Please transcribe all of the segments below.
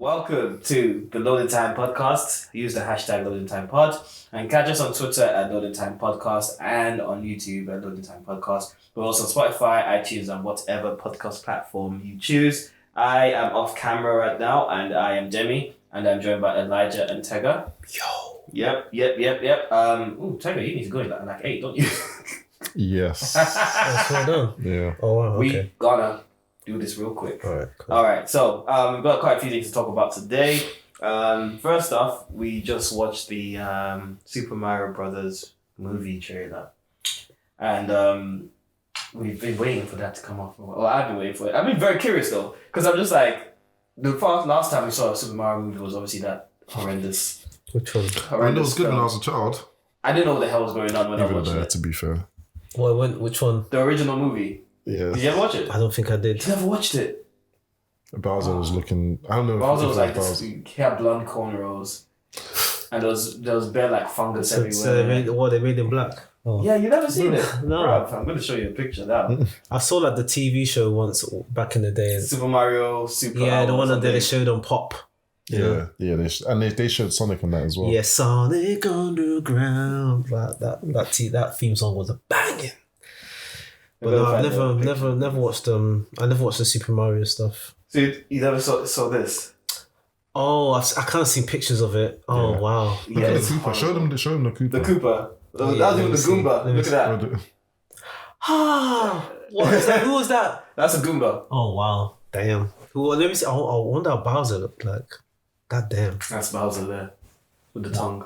Welcome to the Loading Time Podcast. Use the hashtag Loading Time Pod and catch us on Twitter at Loading Time Podcast and on YouTube at Loading Time Podcast. We're also on Spotify, iTunes, and whatever podcast platform you choose. I am off camera right now, and I am Demi, and I'm joined by Elijah and Tega. Yo. Yep. Ooh, Tega, you need to go in like 8, don't you? Yes. That's well done. Yeah. Oh, wow, okay. We gonna do this real quick. All right, cool. All right, so we've got quite a few things to talk about today. First off, we just watched the Super Mario Brothers movie trailer, and we've been waiting for that to come off. Well, I've been waiting for it. I've been very curious though, because I'm just like, last time we saw a Super Mario movie was obviously that horrendous. Which one? I know it was good when I was a child. I didn't know what the hell was going on when I Even watched there, it. to be fair. Which one? The original movie. Yeah. Did you ever watch it? I don't think I did. You never watched it? Bowser was looking. I don't know. Bowser was like Bowser. this, he had blonde cornrows, and there was bare like fungus So everywhere. they made him black. Oh. Yeah, you never seen it? No. Bruv, I'm going to show you a picture now. I saw like the TV show once back in the day. Super Mario, Super. Yeah, the one that something. they showed on Pop. Yeah. They showed Sonic on that as well. Yeah, Sonic Underground. That theme song was a banging. But no, I've never watched I never watched the Super Mario stuff. So you never saw this? Oh, I kind of seen pictures of it. Oh Yeah. wow. Look Yeah, at it's the Koopa. Show them the Koopa. The Koopa. Yeah, That was let even me the see. Goomba. Let me Look at that. Ah, what is that? Who was that? That's a Goomba. Oh wow, damn. Well, let me see. I wonder how Bowser looked like. God damn. That's Bowser there with the tongue.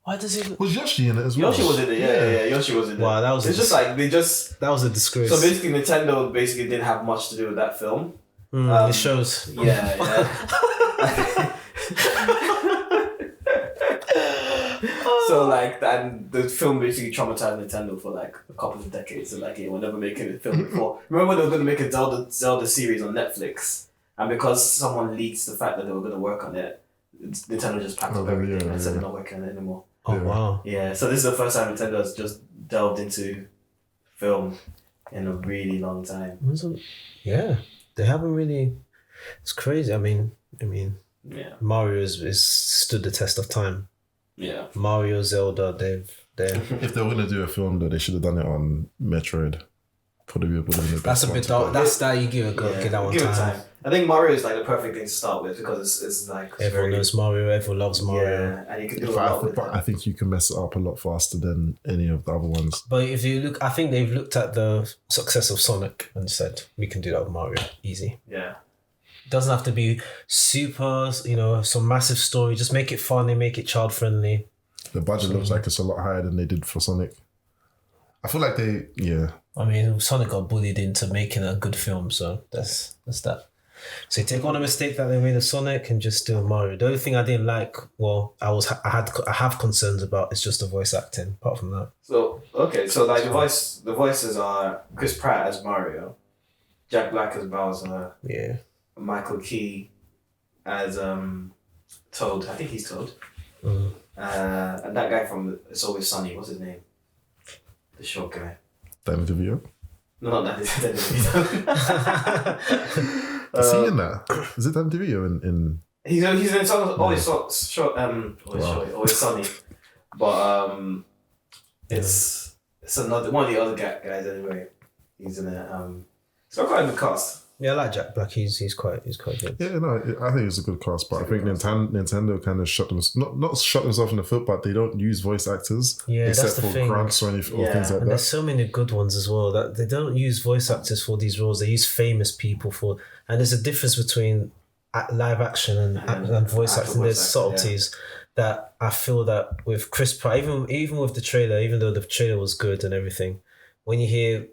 Why does he look? Was Yoshi in it as well? Yoshi was in it. Yeah. Yoshi was in it. Wow, that was. It's just like they just. That was a disgrace. So basically, Nintendo didn't have much to do with that film. It shows. Yeah. So like, and the film basically traumatized Nintendo for like a couple of decades. So like, we're never making a film before. Remember they were going to make a Zelda series on Netflix, and because someone leaked the fact that they were going to work on it, Nintendo just packed up everything and said they're not working on it anymore. Oh wow. Yeah, so this is the first time Nintendo has just delved into film in a really long time. Yeah, they haven't really. It's crazy. I mean, Yeah. Mario is stood the test of time. Yeah. Mario, Zelda, they've. If they were going to do a film, though, they should have done it on Metroid. Probably would have been the That's best a one bit to dark. do. That's that you give that one give it time. I think Mario is like the perfect thing to start with because it's like Everyone knows Mario. Everyone loves Mario. Yeah, and you can do a lot with But I it. think you can mess it up a lot faster than any of the other ones. But if you look, I think they've looked at the success of Sonic and said we can do that with Mario, easy. Yeah. It doesn't have to be super, some massive story. Just make it funny, make it child friendly. The budget looks like it's a lot higher than they did for Sonic. I feel like I mean, Sonic got bullied into making a good film, so that's that. So you take on a mistake that they made of Sonic and just do a Mario. The only thing I didn't like, I have concerns about is just the voice acting. Apart from that, So like the voices are Chris Pratt as Mario, Jack Black as Bowser, yeah. Michael Key as Toad. I think he's Toad. Mm. And that guy from It's Always Sunny. What's his name? The short guy. Danny DeVito. No, not that. Is he in that? Is it Danny DeVito in? He's in Always Always Sunny, but it's another one of the other guys anyway. He's in it. It's got quite a good cast. Yeah, I like Jack Black. He's quite good. Yeah, no, I think it's a good cast, but I think Nintendo kind of not shot themselves in the foot, but they don't use voice actors Yeah, that's except the for thing. grants or things like And that. there's so many good ones as well that they don't use voice actors for these roles. They use famous people for, and there's a difference between live action and voice actual acting. There's voice acting, subtleties that I feel that with Chris Pratt, even with the trailer, even though the trailer was good and everything, when you hear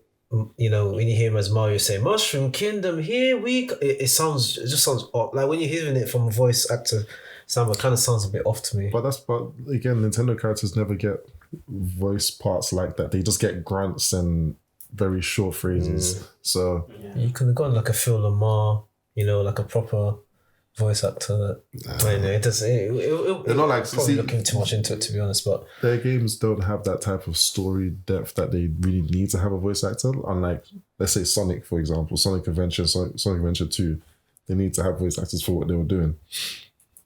him as Mario say "Mushroom Kingdom, here we go," it just sounds odd. Like when you're hearing it from a voice actor, it kind of sounds a bit off to me. But again, Nintendo characters never get voice parts like that. They just get grunts and very short phrases. So You could have gone like a Phil Lamar, like a proper voice actor. They're not like probably looking too much into it, to be honest. But their games don't have that type of story depth that they really need to have a voice actor. Unlike, let's say, Sonic, for example, Sonic Adventure 2. They need to have voice actors for what they were doing.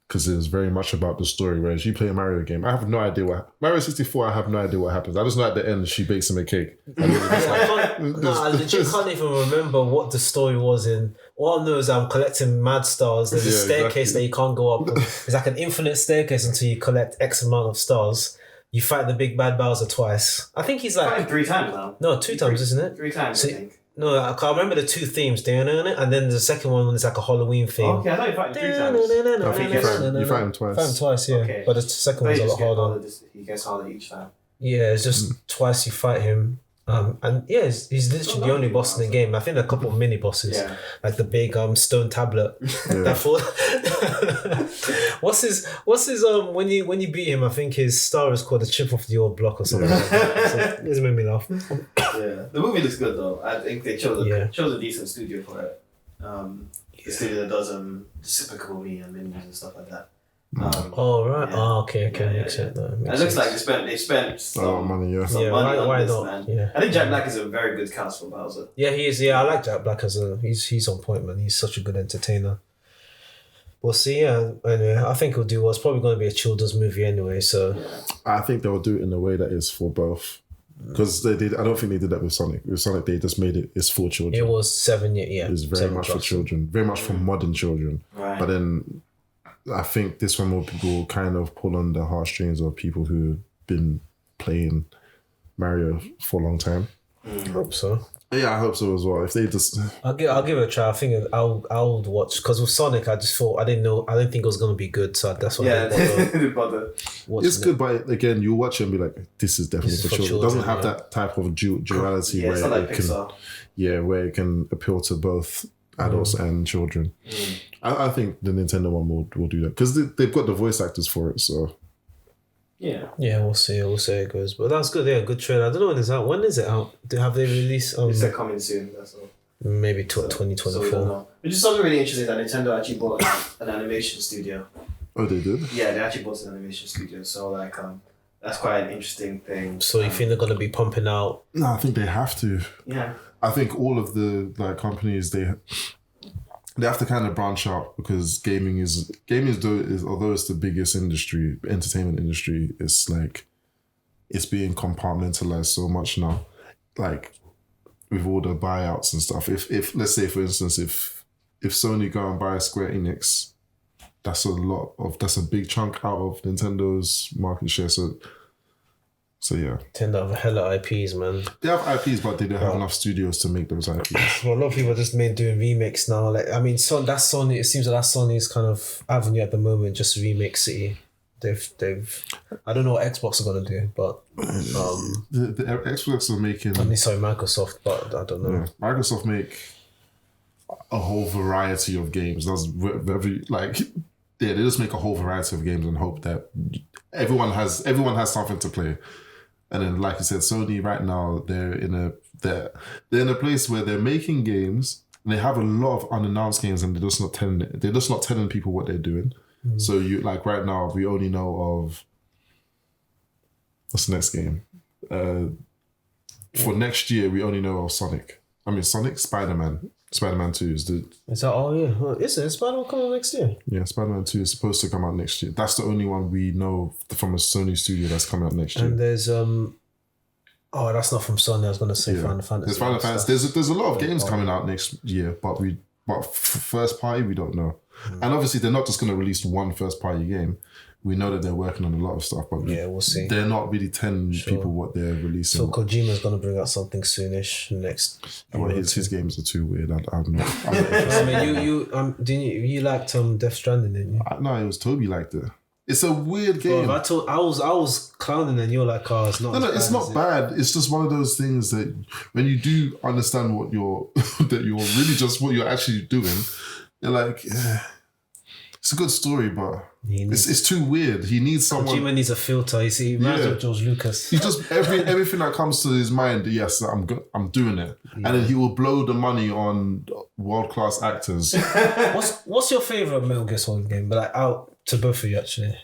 Because it was very much about the story. Whereas you play a Mario game, I have no idea Mario 64. I have no idea what happens. I just know at the end she bakes him a cake. I legit can't even remember what the story was in. All I know is I'm collecting mad stars. There's a staircase that you can't go up. It's like an infinite staircase until you collect X amount of stars. You fight the big bad Bowser twice. I think he's like... Fighting 3 times now. No, 2 times, isn't it? 3 times, I think. No, I can't remember the 2 themes. And then the second one is like a Halloween theme. Oh, okay, I thought you fight 3 times. I think you fight him twice. Fight him twice, yeah. Okay. But the second one's a lot harder. He gets harder each time. Yeah, it's just twice you fight him. And yeah, he's literally the only boss in the game. I think there are a couple of mini bosses, like the big stone tablet. What's his when you beat him? I think his star is called the chip off the old block or something. Like that. So it made me laugh. Yeah, the movie looks good though. I think they chose a decent studio for it. The studio that does Despicable Me and Minions and stuff like that. Okay, makes sense. It looks like they spent some money, money on this, not? man. Yeah. I think Jack Black is a very good cast for Bowser. Yeah, he is. Yeah, I like Jack Black he's on point, man. He's such a good entertainer. We'll see. Anyway, I think he'll do well. It's probably going to be a children's movie anyway. So I think they'll do it in a way that is for both. Because they did. I don't think they did that with Sonic. With Sonic, they just made it's for children. It was 7 years. Yeah, it was very much for children. Very much for modern children. Right. But then I think this one will kind of pull on the heartstrings of people who've been playing Mario for a long time. I hope so. Yeah, I hope so as well. If they just, I'll give it a try. I think I'll watch because with Sonic, I just thought I didn't think it was gonna be good, so that's why. I didn't bother. It's good, but again, you watch it and be like, "This is definitely for children." It doesn't have that type of duality where it can, where it can appeal to both adults and children. I think the Nintendo one will do that because they've got the voice actors for it. So yeah, we'll see. We'll see how it goes. But that's good. Yeah, good trailer. I don't know when it's out. When is it out? Have they released? It's coming soon. That's all. Maybe 2024. Which is something really interesting that Nintendo actually bought an animation studio. Oh, they did? Yeah, they actually bought an animation studio. So like, that's quite an interesting thing. So you think they're gonna be pumping out? No, I think they have to. Yeah. I think all of the companies they have to kind of branch out because gaming is although it's the biggest entertainment industry, it's like it's being compartmentalized so much now. Like with all the buyouts and stuff. If let's say for instance if Sony go and buy Square Enix, that's a big chunk out of Nintendo's market share. So yeah. Nintendo have a hella IPs, man. They have IPs, but they don't have enough studios to make those IPs. Well, a lot of people are just doing remakes now. Like, I mean, that's Sony. It seems like that's Sony's kind of avenue at the moment. Just remake City. They've. I don't know what Xbox are gonna do, but the Xbox are making. I mean, sorry, Microsoft, but I don't know. Yeah, Microsoft make a whole variety of games. That's very like. Yeah, they just make a whole variety of games and hope that everyone has something to play. And then, like you said, Sony right now they're in a place where they're making games. And they have a lot of unannounced games, and they're just not telling people what they're doing. So you like right now we only know of what's the next game. For next year we only know of Spider-Man. Spider-Man 2 is the... Is that all? Yeah. Is it? Spider-Man coming out next year? Yeah, Spider-Man 2 is supposed to come out next year. That's the only one we know from a Sony studio that's coming out next year. And there's... that's not from Sony. I was going to say Final Fantasy. There's Final Fantasy. There's a lot of games coming out next year, but first party, we don't know. And obviously, they're not just going to release one first party game. We know that they're working on a lot of stuff, but we'll see. They're not really telling people what they're releasing. So Kojima's going to bring out something soonish next. Well, his games are too weird. I'm not. I mean, you liked Death Stranding, didn't you? No, it was Toby liked it. It's a weird game. Bro, I was clowning, and you're like, "Oh, it's not." No, it's not bad. It's just one of those things that when you do understand what you're really just what you're actually doing, you're like. It's a good story, but it's too weird. He needs someone. Kojima needs a filter. You see, reminds of George Lucas. He just everything that comes to his mind. Yes, I'm doing it, and then he will blow the money on world class actors. What's your favorite Metal Gear Solid game? But like out to both of you actually.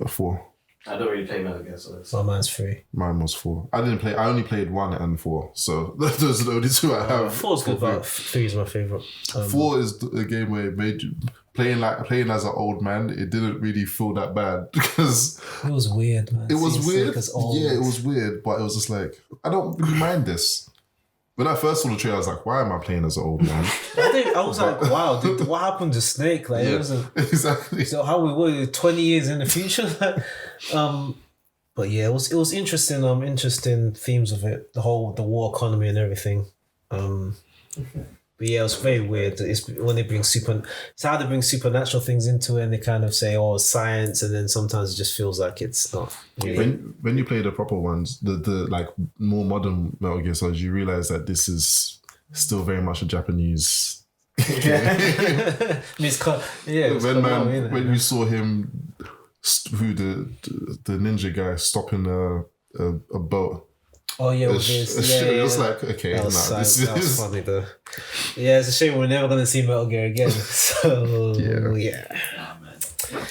4. I don't really play Metal Gear Solid. My mine's 3. Mine was 4. I only played 1 and 4, so those are the only 2 I have. 4's good, but 3 is my favourite. 4 is a game where it made you playing as an old man. It didn't really feel that bad because it was weird, man. It was weird. Like yeah, it was weird, but it was just like I don't really mind this. When I first saw the trailer, I was like, "Why am I playing as an old man?" I was like, "Wow, what happened to Snake?" Like, it wasn't exactly. So how we were 20 years in the future. But yeah, it was interesting. Interesting themes of it, the war economy and everything. But yeah, it was very weird. It's when they bring it's how they bring supernatural things into it, and they kind of say, "Oh, it's science," and then sometimes it just feels like it's not. Really. When you play the proper ones, the like more modern Metal Gear Solid, you realize that this is still very much a Japanese. Yeah. When you saw him, the ninja guy stopping a boat. Oh yeah, it was like okay, that was funny though. Yeah, it's a shame we're never gonna see Metal Gear again. So yeah. Oh, man.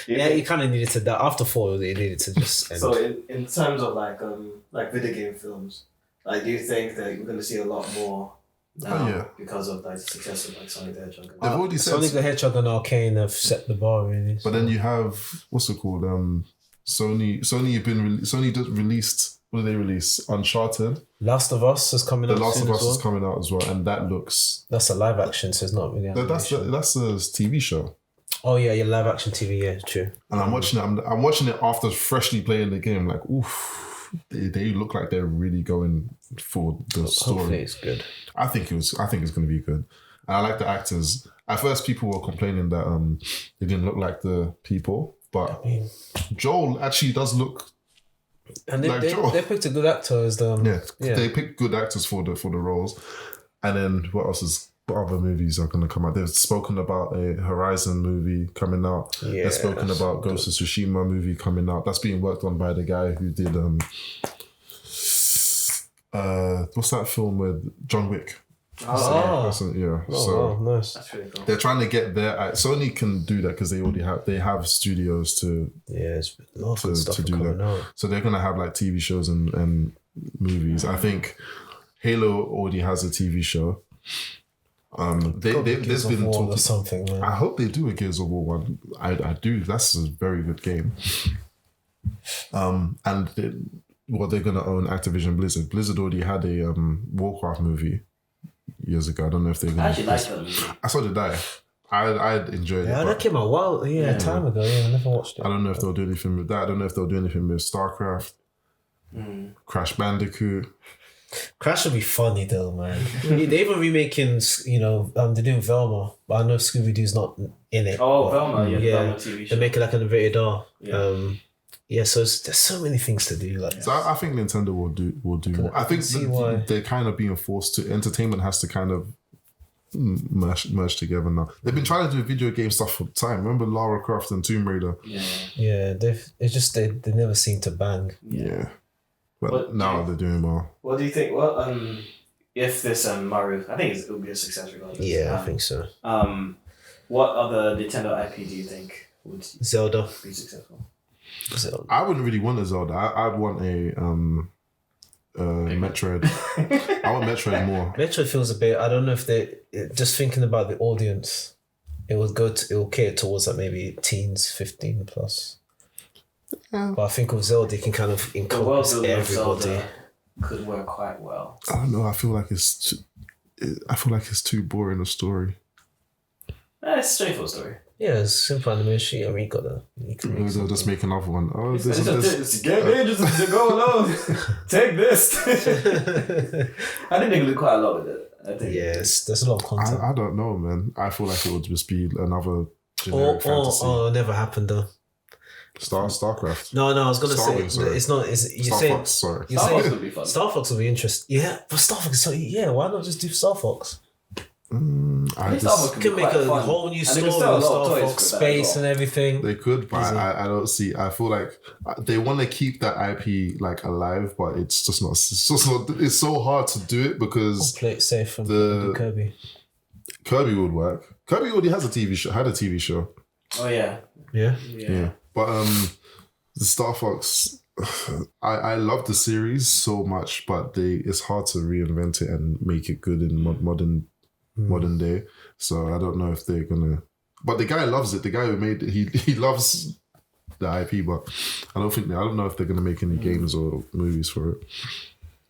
Yeah, you kind of needed to that after 4. It needed to just end. So in terms of like video game films, like do you think that we're gonna see a lot more now because of like the success of like Sonic the Hedgehog? They've already said Sonic the Hedgehog and Arcane have set the bar really. But then you have what's it called? Sony just released. What did they release? Uncharted. Last of Us is coming out. The Last of Us is coming out as well, and that looks. That's a live action, so it's not really. That's a TV show. Oh yeah, live action TV, yeah, true. And I'm watching it. I'm watching it after freshly playing the game. Like, oof, they look like they're really going for the story. Hopefully it's good. I think it's going to be good. And I like the actors. At first, people were complaining that they didn't look like the people, but Joel actually does look. And they picked a good actor as the they picked good actors for the roles. And then what other movies are going to come out? They've spoken about a Horizon movie coming out. Yeah, they've spoken about Ghost of Tsushima movie coming out. That's being worked on by the guy who did what's that film with John Wick? Wow, nice. That's really cool. They're trying to get there. Sony can do that because they have studios to it's a lot of stuff to do that. Out. So they're gonna have like TV shows and movies. I think Halo already has a TV show. There's been talk or something. Man. I hope they do a Gears of War one. I do. That's a very good game. And they're gonna own Activision Blizzard. Blizzard already had a Warcraft movie years ago. I don't know if they're gonna. I actually like that movie. I saw did I enjoyed it. Yeah, that came out a while. Yeah, time ago. Yeah, I never watched it. I don't know if they'll do anything with that. I don't know if they'll do anything with StarCraft, Crash Bandicoot. Crash would be funny though, man. They even remaking, they're doing Velma, but I know Scooby Doo's not in it. Oh, Velma, Velma TV show. They're making like an rated R. So there's so many things to do. Like, so I think Nintendo will do more. I think they're kind of being forced to. Entertainment has to kind of merge together now. They've been trying to do video game stuff for time. Remember Lara Croft and Tomb Raider? Yeah. They never seem to bang. Yeah. But now they're doing well. What do you think? Well, if this Mario, I think it will be a success regardless. Yeah, I think so. What other Nintendo IP do you think would Zelda be successful? Zelda. I wouldn't really want a Zelda. I'd want a Metroid. I want Metroid more. Metroid feels a bit. I don't know if they just thinking about the audience. It will cater towards like maybe teens, 15 plus. Yeah. But I think with Zelda, you can kind of encompass everybody. Zelda could work quite well. I don't know. I feel like it's too boring a story. It's a straightforward story. Yeah, it's simple animation. I mean, they'll just make another one. Oh, it's Game Dangerous to go alone. Take this. I think they can do quite a lot with it. I think. Yes, there's a lot of content. I don't know, man. I feel like it would just be another generic fantasy. Or never happened though. StarCraft. No, I was gonna say it's not. Fox, sorry. Star Fox would be fun. Star Fox would be interesting. Yeah, but Star Fox. So why not just do Star Fox? I could make a whole new story with Star Fox space and everything. They could, but I don't see. I feel like they want to keep that IP like alive, but it's just not. It's so hard to do it because play it safe from the Kirby. Kirby would work. Kirby already has a TV show. Had a TV show. Oh yeah. Yeah. But the Star Fox. I love the series so much, but it's hard to reinvent it and make it good in modern day. So I don't know if they're gonna. But the guy loves it. The guy who made it, he loves the IP. But I don't know if they're gonna make any games or movies for it.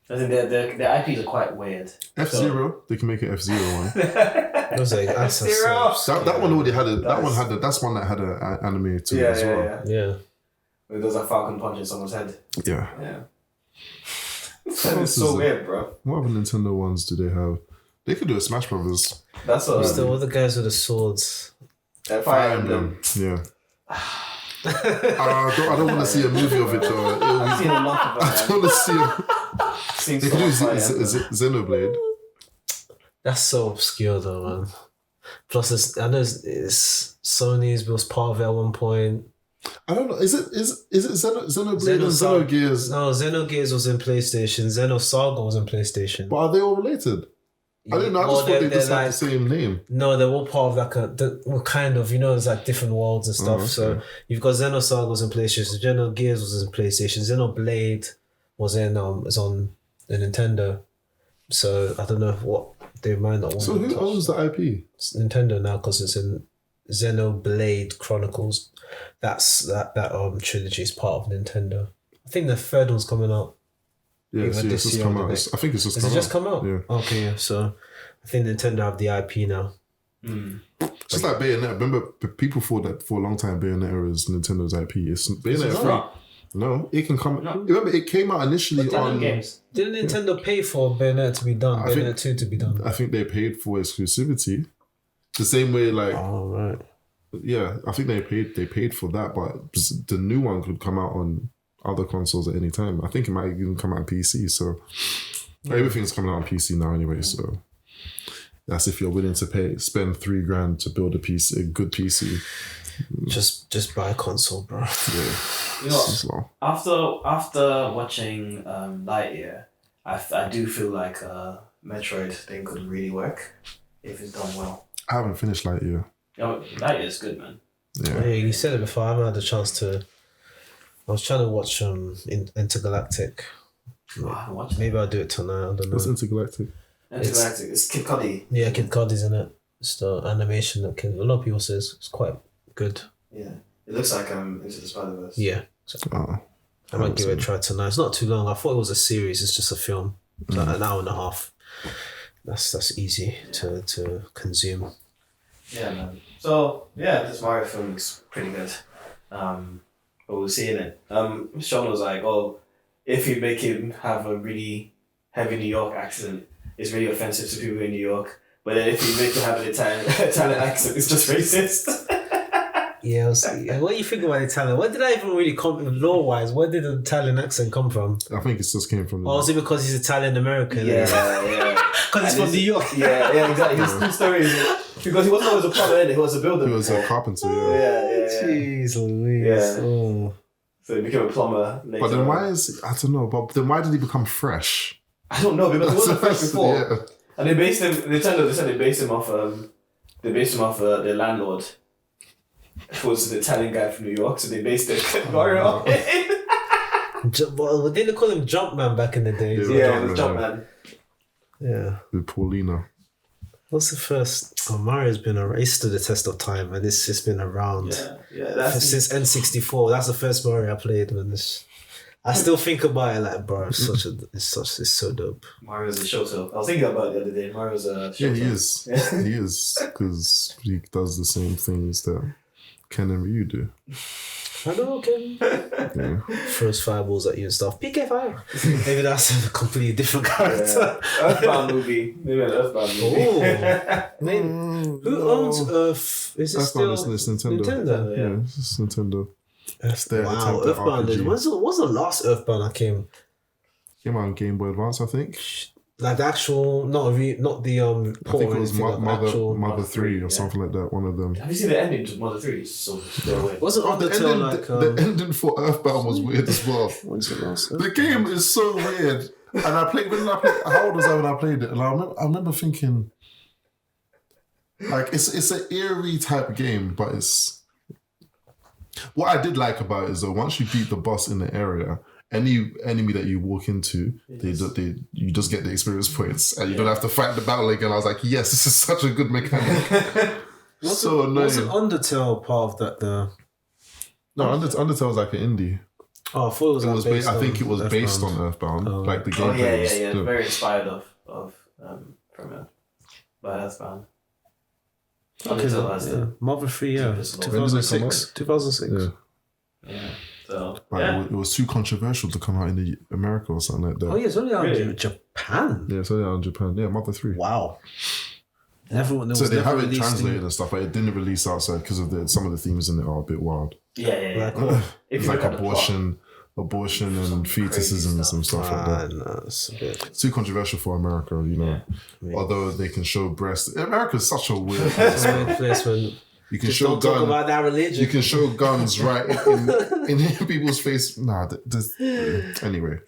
I think the IPs are quite weird. F-Zero, they can make an F-Zero one. It was like F-Zero. That one already had that's one that had an anime too as well. Yeah. It does a Falcon punch in someone's head. Yeah. It's so weird, bro. What other Nintendo ones do they have? They could do a Smash Brothers. That's what. Still, all the guys with the swords. Fire Emblem. Yeah. I don't want to see a movie of it though. I've seen enough of it. I don't want to see. They could do Xenoblade. That's so obscure though, man. Plus, I know it's Sony's was part of it at one point. I don't know. Is it Xenoblade and Xenogears? No, Xenogears was in PlayStation. Xenosaga was in PlayStation. But are they all related? I didn't know. I just thought they just had the same name. No, they're all part of kind of, it's like different worlds and stuff. Okay. So you've got Xenosaga was in PlayStation, Xenogears was in PlayStation, Xenoblade was on the Nintendo. So I don't know what they might not want. So who owns the IP? It's Nintendo now because it's in Xenoblade Chronicles. That trilogy is part of Nintendo. I think the third one's coming out. Yeah, it's just come out. I think it's just come out. Has it just come out? Yeah. Okay, yeah. So I think Nintendo have the IP now. Just like Bayonetta. Remember, people thought that for a long time Bayonetta is Nintendo's IP. It's Bayonetta 3. No, it can come. No. Remember, it came out initially on games. Didn't Nintendo pay for Bayonetta to be done? Bayonetta 2 to be done? I think they paid for exclusivity. The same way, like. Oh, right. Yeah, I think they paid for that, but the new one could come out on other consoles at any time. I think it might even come out on PC. So everything's coming out on PC now anyway. So that's if you're willing to spend $3,000 to build a good PC. Just buy a console, bro. Yeah. You know, after watching Lightyear, I do feel like Metroid thing could really work if it's done well. I haven't finished Lightyear. Lightyear is good, man. Yeah, you said it before. I haven't had a chance to. I was trying to watch Intergalactic. Maybe I'll do it tonight. I don't know. What's Intergalactic? Intergalactic. It's Kid Cudi. Yeah, Kid Cudi's in it. It's the animation that a lot of people say it's quite good. Yeah, it looks like Into the Spider-Verse. Yeah. So I might give it a try tonight. It's not too long. I thought it was a series. It's just a film. It's like an hour and a half. That's easy to consume. Yeah, man. So this Mario film looks pretty good. But we'll see in it. Sean was like, if you make him have a really heavy New York accent, it's really offensive to people in New York. But then if you make him have an Italian accent, it's just racist. Yeah, what do you think about Italian? Where did I even really come law-wise? Where did the Italian accent come from? I think it just came from. Is it because he's Italian-American? Yeah. Because he's from New York. Yeah, exactly. His true story is because he wasn't always a plumber, he was a builder. He was a carpenter, Yeah. Jeez Louise. Yeah. Oh. So he became a plumber later. But then why did he become fresh? I don't know, because he wasn't fresh before. Yeah. And they said they based him off their landlord. It was an Italian guy from New York, so they based it Mario on him. Well, didn't they call him Jumpman back in the days? Yeah, it was Jumpman. Yeah. With Paulina. What's the first? Mario's been around. It stood the test of time, and it's just been around. Yeah. That's since N64. That's the first Mario I played. I still think about it like, bro, it's so dope. Mario's a shoto. I was thinking about it the other day. Mario's a shoto. Yeah, he is. He is, because he does the same things that Ken and Ryu do. I know, Ken. Yeah. Throws fireballs at you and stuff. PK5. Maybe that's a completely different character. Earthbound movie. Maybe an Earthbound movie. Who owns Earth? Is it Earthbound still is Nintendo? Nintendo? Yeah, it's Nintendo. Wow, Earthbound. What's the last Earthbound that came? Came out on Game Boy Advance, I think. Like the actual, not the I think it was Mother 3 or something like that. One of them. Have you seen the ending to Mother 3? It's so weird. Wasn't the ending for Earthbound was weird as well. The game is so weird, and I played. How old was I when I played it? And I remember thinking, like, it's an eerie type game, but it's What I did like about it is that once you beat the boss in the area, any enemy that you walk into, you just get the experience points, and you don't have to fight the battle again. I was like, yes, this is such a good mechanic. So annoying. Wasn't Undertale part of that? No, Undertale was like an indie. Oh, I thought it was. I think it was based on Earthbound. Like the gameplay. Yeah. Very inspired from it by Earthbound. Marvel 3, 2006. 2006. Yeah. So, it was too controversial to come out in America or something like that. Oh yeah, it's only out in Japan. Yeah, it's only out in Japan. Yeah, Mother 3. Wow. So they have it translated and stuff, but it didn't release outside because of some of the themes in it are a bit wild. Yeah. It's like abortion and fetuses and some stuff like that. No, it's a bit... It's too controversial for America, Yeah. Although they can show breasts. America's such a weird place when you can show guns. Talk about that religion. You can show guns right in people's face. Nah, anyway.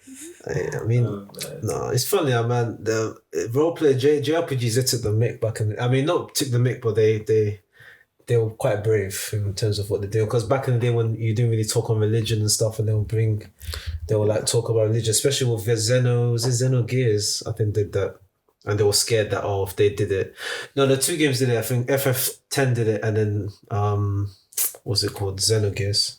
I mean, no, it's funny, man. The roleplay JRPGs, they took the mick back in. I mean, not took the mick, but they were quite brave in terms of what they do. Because back in the day, when you didn't really talk on religion and stuff, and they would like talk about religion, especially with Xenogears. I think did that, and they were scared that if they did it. No, the two games did it. I think FF10 did it, and then what's it called, Xenogears.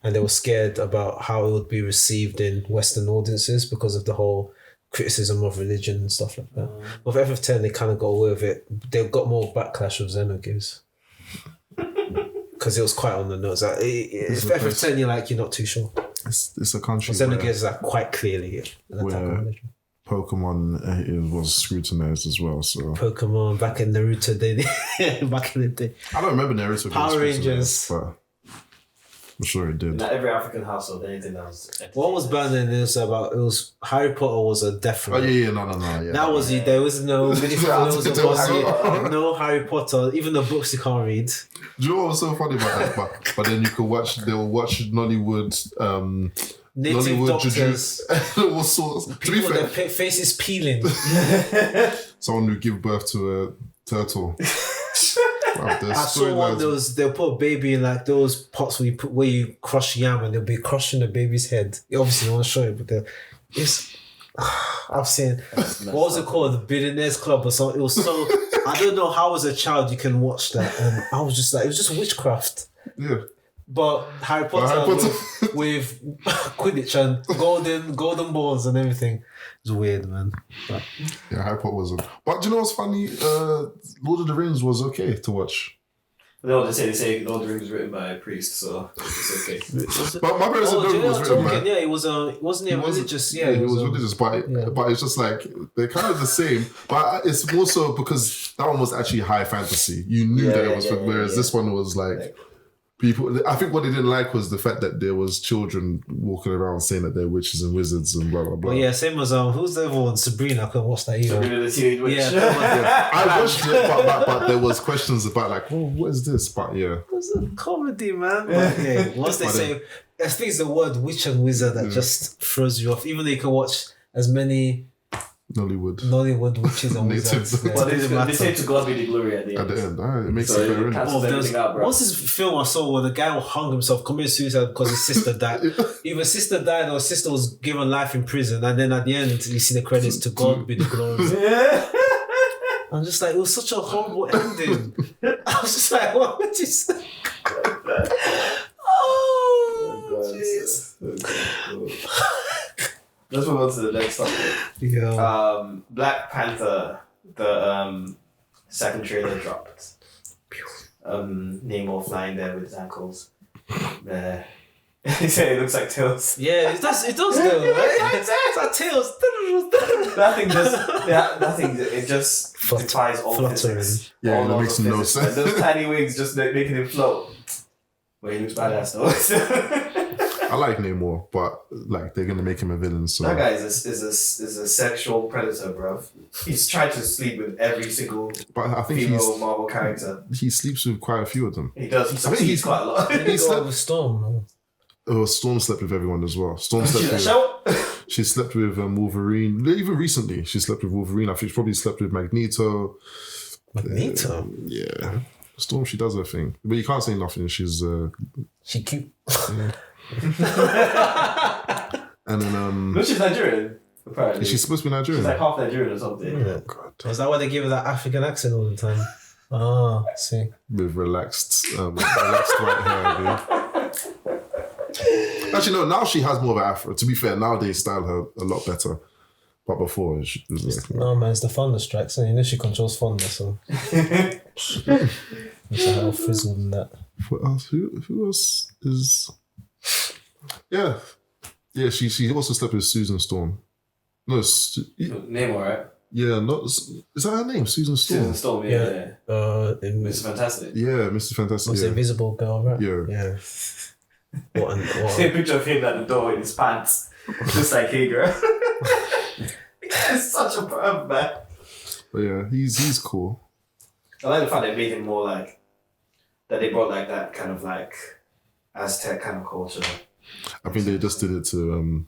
And they were scared about how it would be received in Western audiences because of the whole criticism of religion and stuff like that. With FF10, they kind of got away with it. They got more backlash with Xenogears. Because it was quite on the nose. Like, if FF10, you're not too sure. It's a country Xenogears is quite clearly an attack on religion. Pokemon was scrutinized as well. So Pokemon, back in Naruto, back in the day. I don't remember Naruto. Power Rangers. But I'm sure it did. Not every African household, anything that was... What was banned in this about, it was Harry Potter was a definite. Oh yeah, no. Yeah, that was it. There was no no Harry Potter. Even the books you can't read. Do you know what was so funny about that? But then you could watch. They will watch Nollywood. Native Nollywood doctors. All sorts. People with their faces peeling. Someone who give birth to a turtle. I saw one. They'll put a baby in like those pots where you crush yam, and they'll be crushing the baby's head. You obviously don't want to show it, but I've seen what was it called, the Billionaires Club or something. It was so I don't know how as a child you can watch that, and I was just like, it was just witchcraft. Yeah. But Harry Potter with Quidditch and golden balls and everything. It's weird, man. But, yeah, Harry Potter was. But do you know what's funny? Lord of the Rings was okay to watch. No, they say Lord of the Rings was written by a priest, so it's okay. But my parents said it was written by. Yeah, it was wasn't it religious? Yeah, it was religious, but it's just like they're kind of the same. But it's more so because that one was actually high fantasy. You knew that it was, whereas this one was like. People, I think what they didn't like was the fact that there was children walking around saying that they're witches and wizards and blah blah blah. Well, yeah, same as who's the other one? Sabrina. I couldn't watch that either. Sabrina the Teenage Witch. Yeah, I watched it, but there was questions about like, oh, what is this? But yeah, it was a comedy, man. But yeah, once they say, I think it's the word witch and wizard that just throws you off. Even though you can watch as many Nollywood witches and wizards. Well, they say to God be the glory at the end. It makes it very interesting. What's this film I saw where the guy hung himself, committed suicide because his sister died? Either his sister died or his sister was given life in prison, and then at the end you see the credits to God be the glory. I'm just like, it was such a horrible ending. I was just like, what would you say? Oh, jeez. Let's move on to the next topic. Yeah. Black Panther, the second trailer dropped. Namor flying there with his ankles. He said it looks like Tails. Yeah, it does though, right? It's like Tails. That thing just defies all physics. Yeah, that makes no sense. Those tiny wings just making him float. But he looks badass though. I like Namor, but like they're gonna make him a villain. So that guy is a sexual predator, bro. He's tried to sleep with every single female Marvel character. He sleeps with quite a few of them. He does. He succeeds quite a lot. He slept with Storm. Oh, Storm slept with everyone as well. Storm slept with. She slept with Wolverine. Even recently, she slept with Wolverine. I think she probably slept with Magneto. Magneto. Yeah. Storm, she does her thing, but you can't say nothing. She's She cute. And then No, she's Nigerian. Apparently, she's supposed to be Nigerian. she's like half Nigerian or something. Yeah. God. Is that why they give her that African accent all the time? Ah, I see. With relaxed white hair. Dude. Actually, no. Now she has more of an afro. To be fair, now they style her a lot better. But before, she was just No, man, it's the thunder strikes. So you know she controls thunder, so. It's a hell frizzled in that. What else? Who else is? Yeah. She also slept with Susan Storm. No, Name alright. yeah, not is that her name? Susan Storm. Susan Storm, yeah. It's Mr. Fantastic. Yeah, Mr. Fantastic. was Yeah. the Invisible Girl, right? Yeah. See a picture of him at the door in his pants. Just like, hey girl. It's such a perv, man. But yeah, he's cool. I like the fact they made him more like, that they brought like that kind of like Aztec kind of culture. I think they just did it to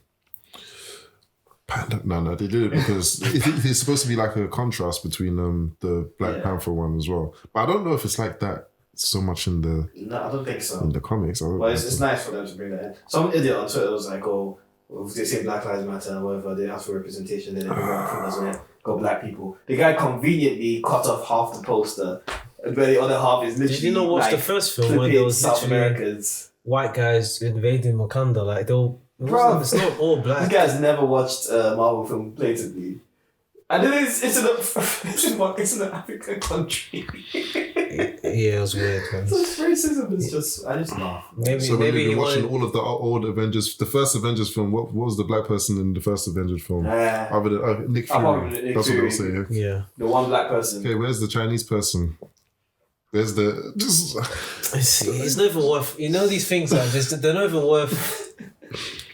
Panther. No, they did it because it's supposed to be like a contrast between the Black Panther one as well. But I don't know if it's like that so much in the No, I don't think so. in the comics. Well, it's nice for them to bring that in. Some idiot on Twitter was like, oh, if they say Black Lives Matter and whatever, they ask for representation, then they bring out people as well. Go black people. The guy conveniently cut off half the poster, where the other half is literally. Did you not watch like, the first film where there was South literally Americans? white guys invading Wakanda? Like they'll. Bro, It's not all black. This guy's never watched a Marvel film blatantly. And then it's in an African country. Yeah, it was weird, man. Such racism is just, I just laugh. So Maybe he you're watching wanted. all of the old Avengers, the first Avengers film. What was the black person in the first Avengers film? Other than Nick I'm Fury. probably Nick That's what Fury. they'll say. Yeah. The one black person. Okay, where's the Chinese person? Where's the just? It's not even worth. You know these things are just. They're not even worth.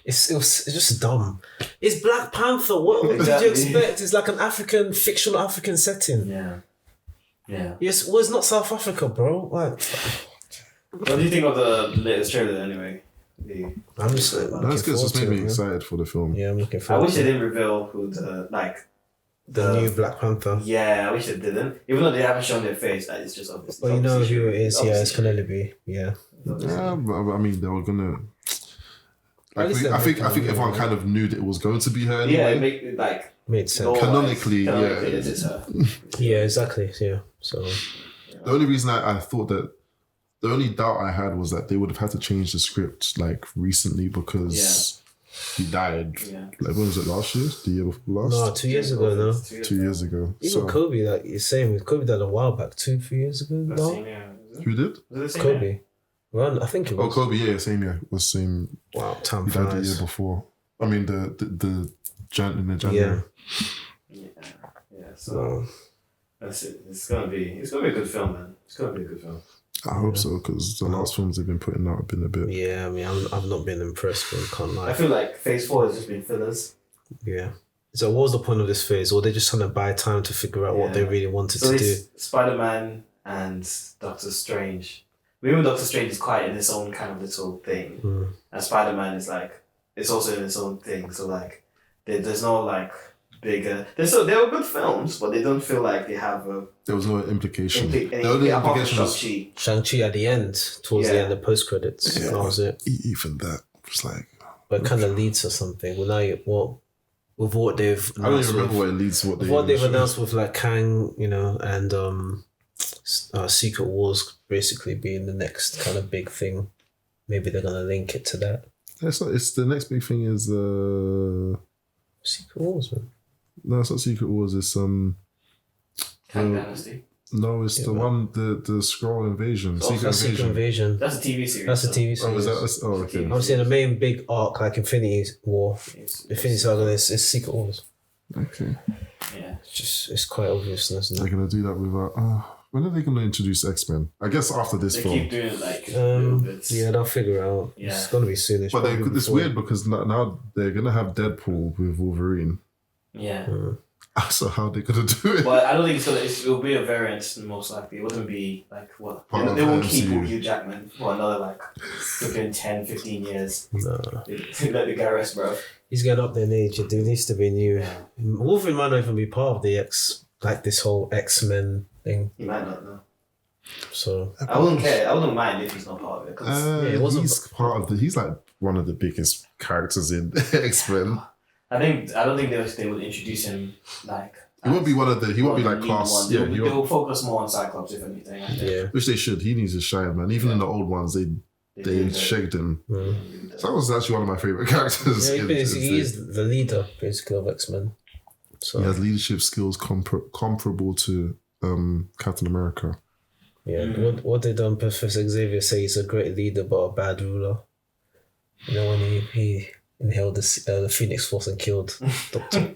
It's just dumb. It's Black Panther. What did Exactly. you expect? It's like an fictional African setting. Yeah. Yeah. Yes, well, it's not South Africa, bro. Like, What do you think of the latest trailer anyway? I'm just. That's good. Just made me excited for the film. Yeah, I'm looking I forward. wish to they it. didn't reveal who The new Black Panther. Yeah, I wish they didn't. Even though they haven't shown their face, it's just obvious. Well, you know who it is. Yeah, it's Penelope. Yeah. Yeah, but I mean, they were gonna. At least I think they're making everyone it, kind of knew that it was going to be her Yeah, anyway. it make it like Made sense. lore-wise, Canonically, yeah. it's her. Yeah, exactly. Yeah. So. The only reason I thought that, the only doubt I had was that they would have had to change the script like recently because he died. Yeah. Like when was it, last year? The year before last? No, 2 years ago now. 2 years ago. Even So Kobe, like you're saying, Kobe died a while back, 2-3 years ago. That's No, same year, is it? who did? Was it the same Kobe. year? Well, I think it Oh, was. Kobe. Yeah, same year. Was same. Wow, time He died the year flies. before. I mean the in the January. Yeah. So So, that's it. It's gonna be a good film, man. It's gonna be a good film. I hope so because the last films they've been putting out have been a bit. yeah, I mean, I've not been impressed, but I can't I lie. feel like Phase 4 has just been fillers. Yeah. So, what was the point of this phase? Or they just trying to buy time to figure out what they Yeah. really wanted So to do? it's Spider-Man and Doctor Strange. Even Doctor Strange is quite in its own kind of little thing, Mm. and Spider-Man is like it's also in its own thing. So like there's no like bigger. They were good films, but they don't feel like they have a There was no implication. any The only apart from implication was Shang-Chi. Shang-Chi at the end, towards the Yeah. end, the post-credits. Yeah. That was it. even that was like. But it kind of leads to something. Well, now, with what they've I don't announced even remember with- what it leads to. what they've announced with like Kang, and Secret Wars basically being the next kind of big thing. Maybe they're gonna link it to that. It's the next big thing is Secret Wars, man. no, it's not Secret Wars. It's Kang Uh, Dynasty. no, it's Yeah, the man. one the Skrull invasion. Oh, Secret Secret Invasion. Invasion. That's a TV series. That's a so TV Oh, is series. that? Oh, okay. TV. I'm saying the main big arc like Infinity War, it's- Infinity Saga is Secret Wars. Okay. Yeah. It's quite obvious, isn't They're it? gonna do that without. When are they gonna introduce X-Men? I guess after this They film. keep doing it like little bits. Yeah, they'll figure it out. Yeah. It's gonna be soonish. But probably it's before. weird because now they're gonna have Deadpool with Wolverine. Yeah. So how are they gonna do it? But I don't think it'll be a variant most likely. It wouldn't be like what Part of they won't keep MCU. Hugh Jackman for another like flipping 10, 15 years. No. Let the guy rest, bro. He's getting up there in age. It needs to be new. Yeah. Wolverine might not even be part of the this whole X-Men thing. He might not know. So I wouldn't care. I wouldn't mind if he's not part of it. 'Cause it wasn't- He's part of the. He's like one of the biggest characters in X-Men. I don't think they would introduce him like. He won't be one of the. He won't be like lead class. ones. Yeah, They'll focus more on Cyclops if anything. I think. yeah. which they should. He needs to shine, man. Even in the old ones, they do shagged him. that. So that was actually one of my favorite characters. Yeah, he is the leader basically of X-Men. So He has leadership skills comparable to Captain America. yeah, what did Professor Xavier say? He's a great leader but a bad ruler. You know when he inhaled the Phoenix Force and killed Doctor.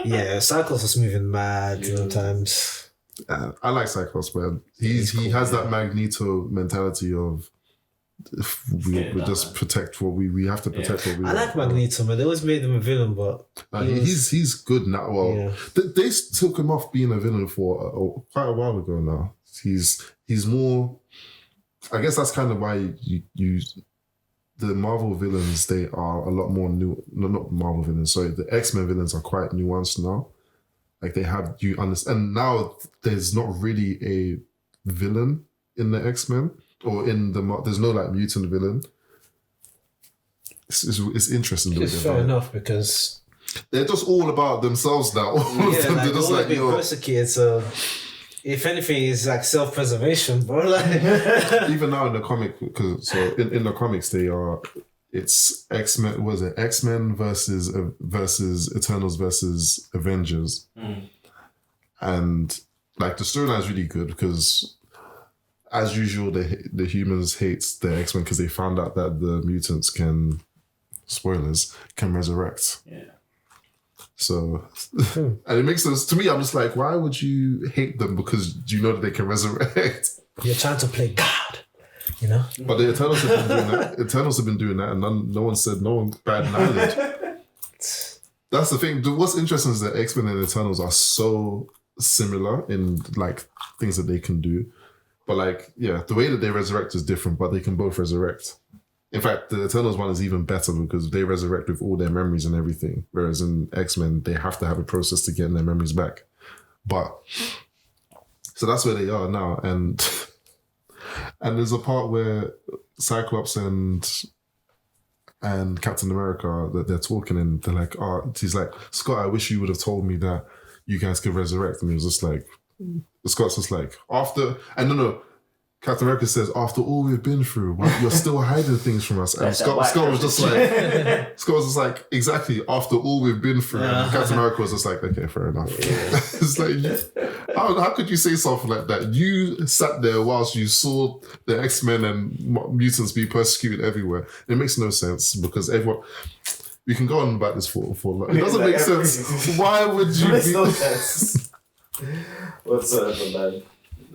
Yeah, Cyclops was moving mad sometimes. I like Cyclops, man. He has that Magneto mentality of we just protect what we have to protect what we I want. like Magneto, man. They always made him a villain, but He's good now. Well, Yeah. they took him off being a villain for quite a while ago now. He's more. I guess that's kind of why you the Marvel villains, they are a lot more new. No, not Marvel villains. Sorry, the X-Men villains are quite nuanced now. Like they have you understand. And now there's not really a villain in the X-Men or in the there's no like mutant villain. It's interesting. the way it's they've fair done it. enough because They're just all about themselves now. All of yeah, them, like, they're just all like, being yo. persecuted. So if anything, it's like self-preservation, bro. Like Even now in the comic, because so in the comics it's X-Men. Was it X-Men versus Eternals versus Avengers, and like the storyline is really good because, as usual, the humans hate the X-Men because they found out that the mutants can resurrect. Yeah. So, and it makes sense to me. I'm just like, why would you hate them? Because you know that they can resurrect. you're trying to play God, you know. But the Eternals have been doing that. Eternals have been doing that, and no one batted an eyelid. That's the thing. What's interesting is that X-Men and Eternals are so similar in like things that they can do, but like the way that they resurrect is different. But they can both resurrect. In fact, the Eternals one is even better because they resurrect with all their memories and everything. Whereas in X-Men, they have to have a process to get their memories back. But so that's where they are now, and there's a part where Cyclops and Captain America that they're talking and they're like, he's like, Scott, I wish you would have told me that you guys could resurrect. And he was just like, Scott's just like, no. Captain America says, after all we've been through, you're still hiding things from us. And Scott was just like, exactly, after all we've been through. And Captain America was just like, okay, fair enough. Yeah. It's like, how could you say something like that? You sat there whilst you saw the X-Men and mutants be persecuted everywhere. It makes no sense because everyone... We can go on about this for long. It doesn't make sense. Why would you makes no sense. Whatsoever, man.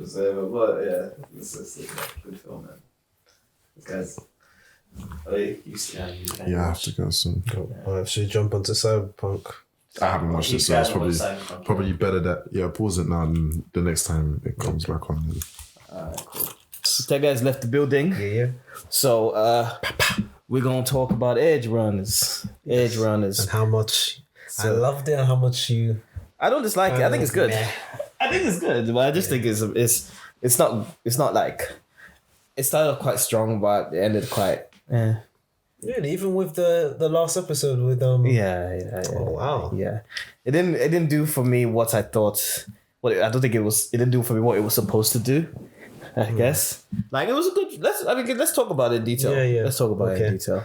But yeah, it's a good film, man. This guy's. I have to go soon. I should jump onto Cyberpunk. I haven't watched it, so it's probably better that pause it now and the next time it comes back on. Alright, cool. That guy's left the building. Yeah. So we're gonna talk about Edgerunners. Edgerunners. And how much I loved it and how much you... I don't dislike it. I think it's good. Meh. I think it's good, but I just think it's not like it started off quite strong, but it ended quite. Really, even with the last episode with Yeah. Oh wow. Yeah, it didn't do for me what I thought. I don't think it didn't do for me what it was supposed to do. I guess like it was a good. Let's talk about it in detail. Yeah. Let's talk about it in detail.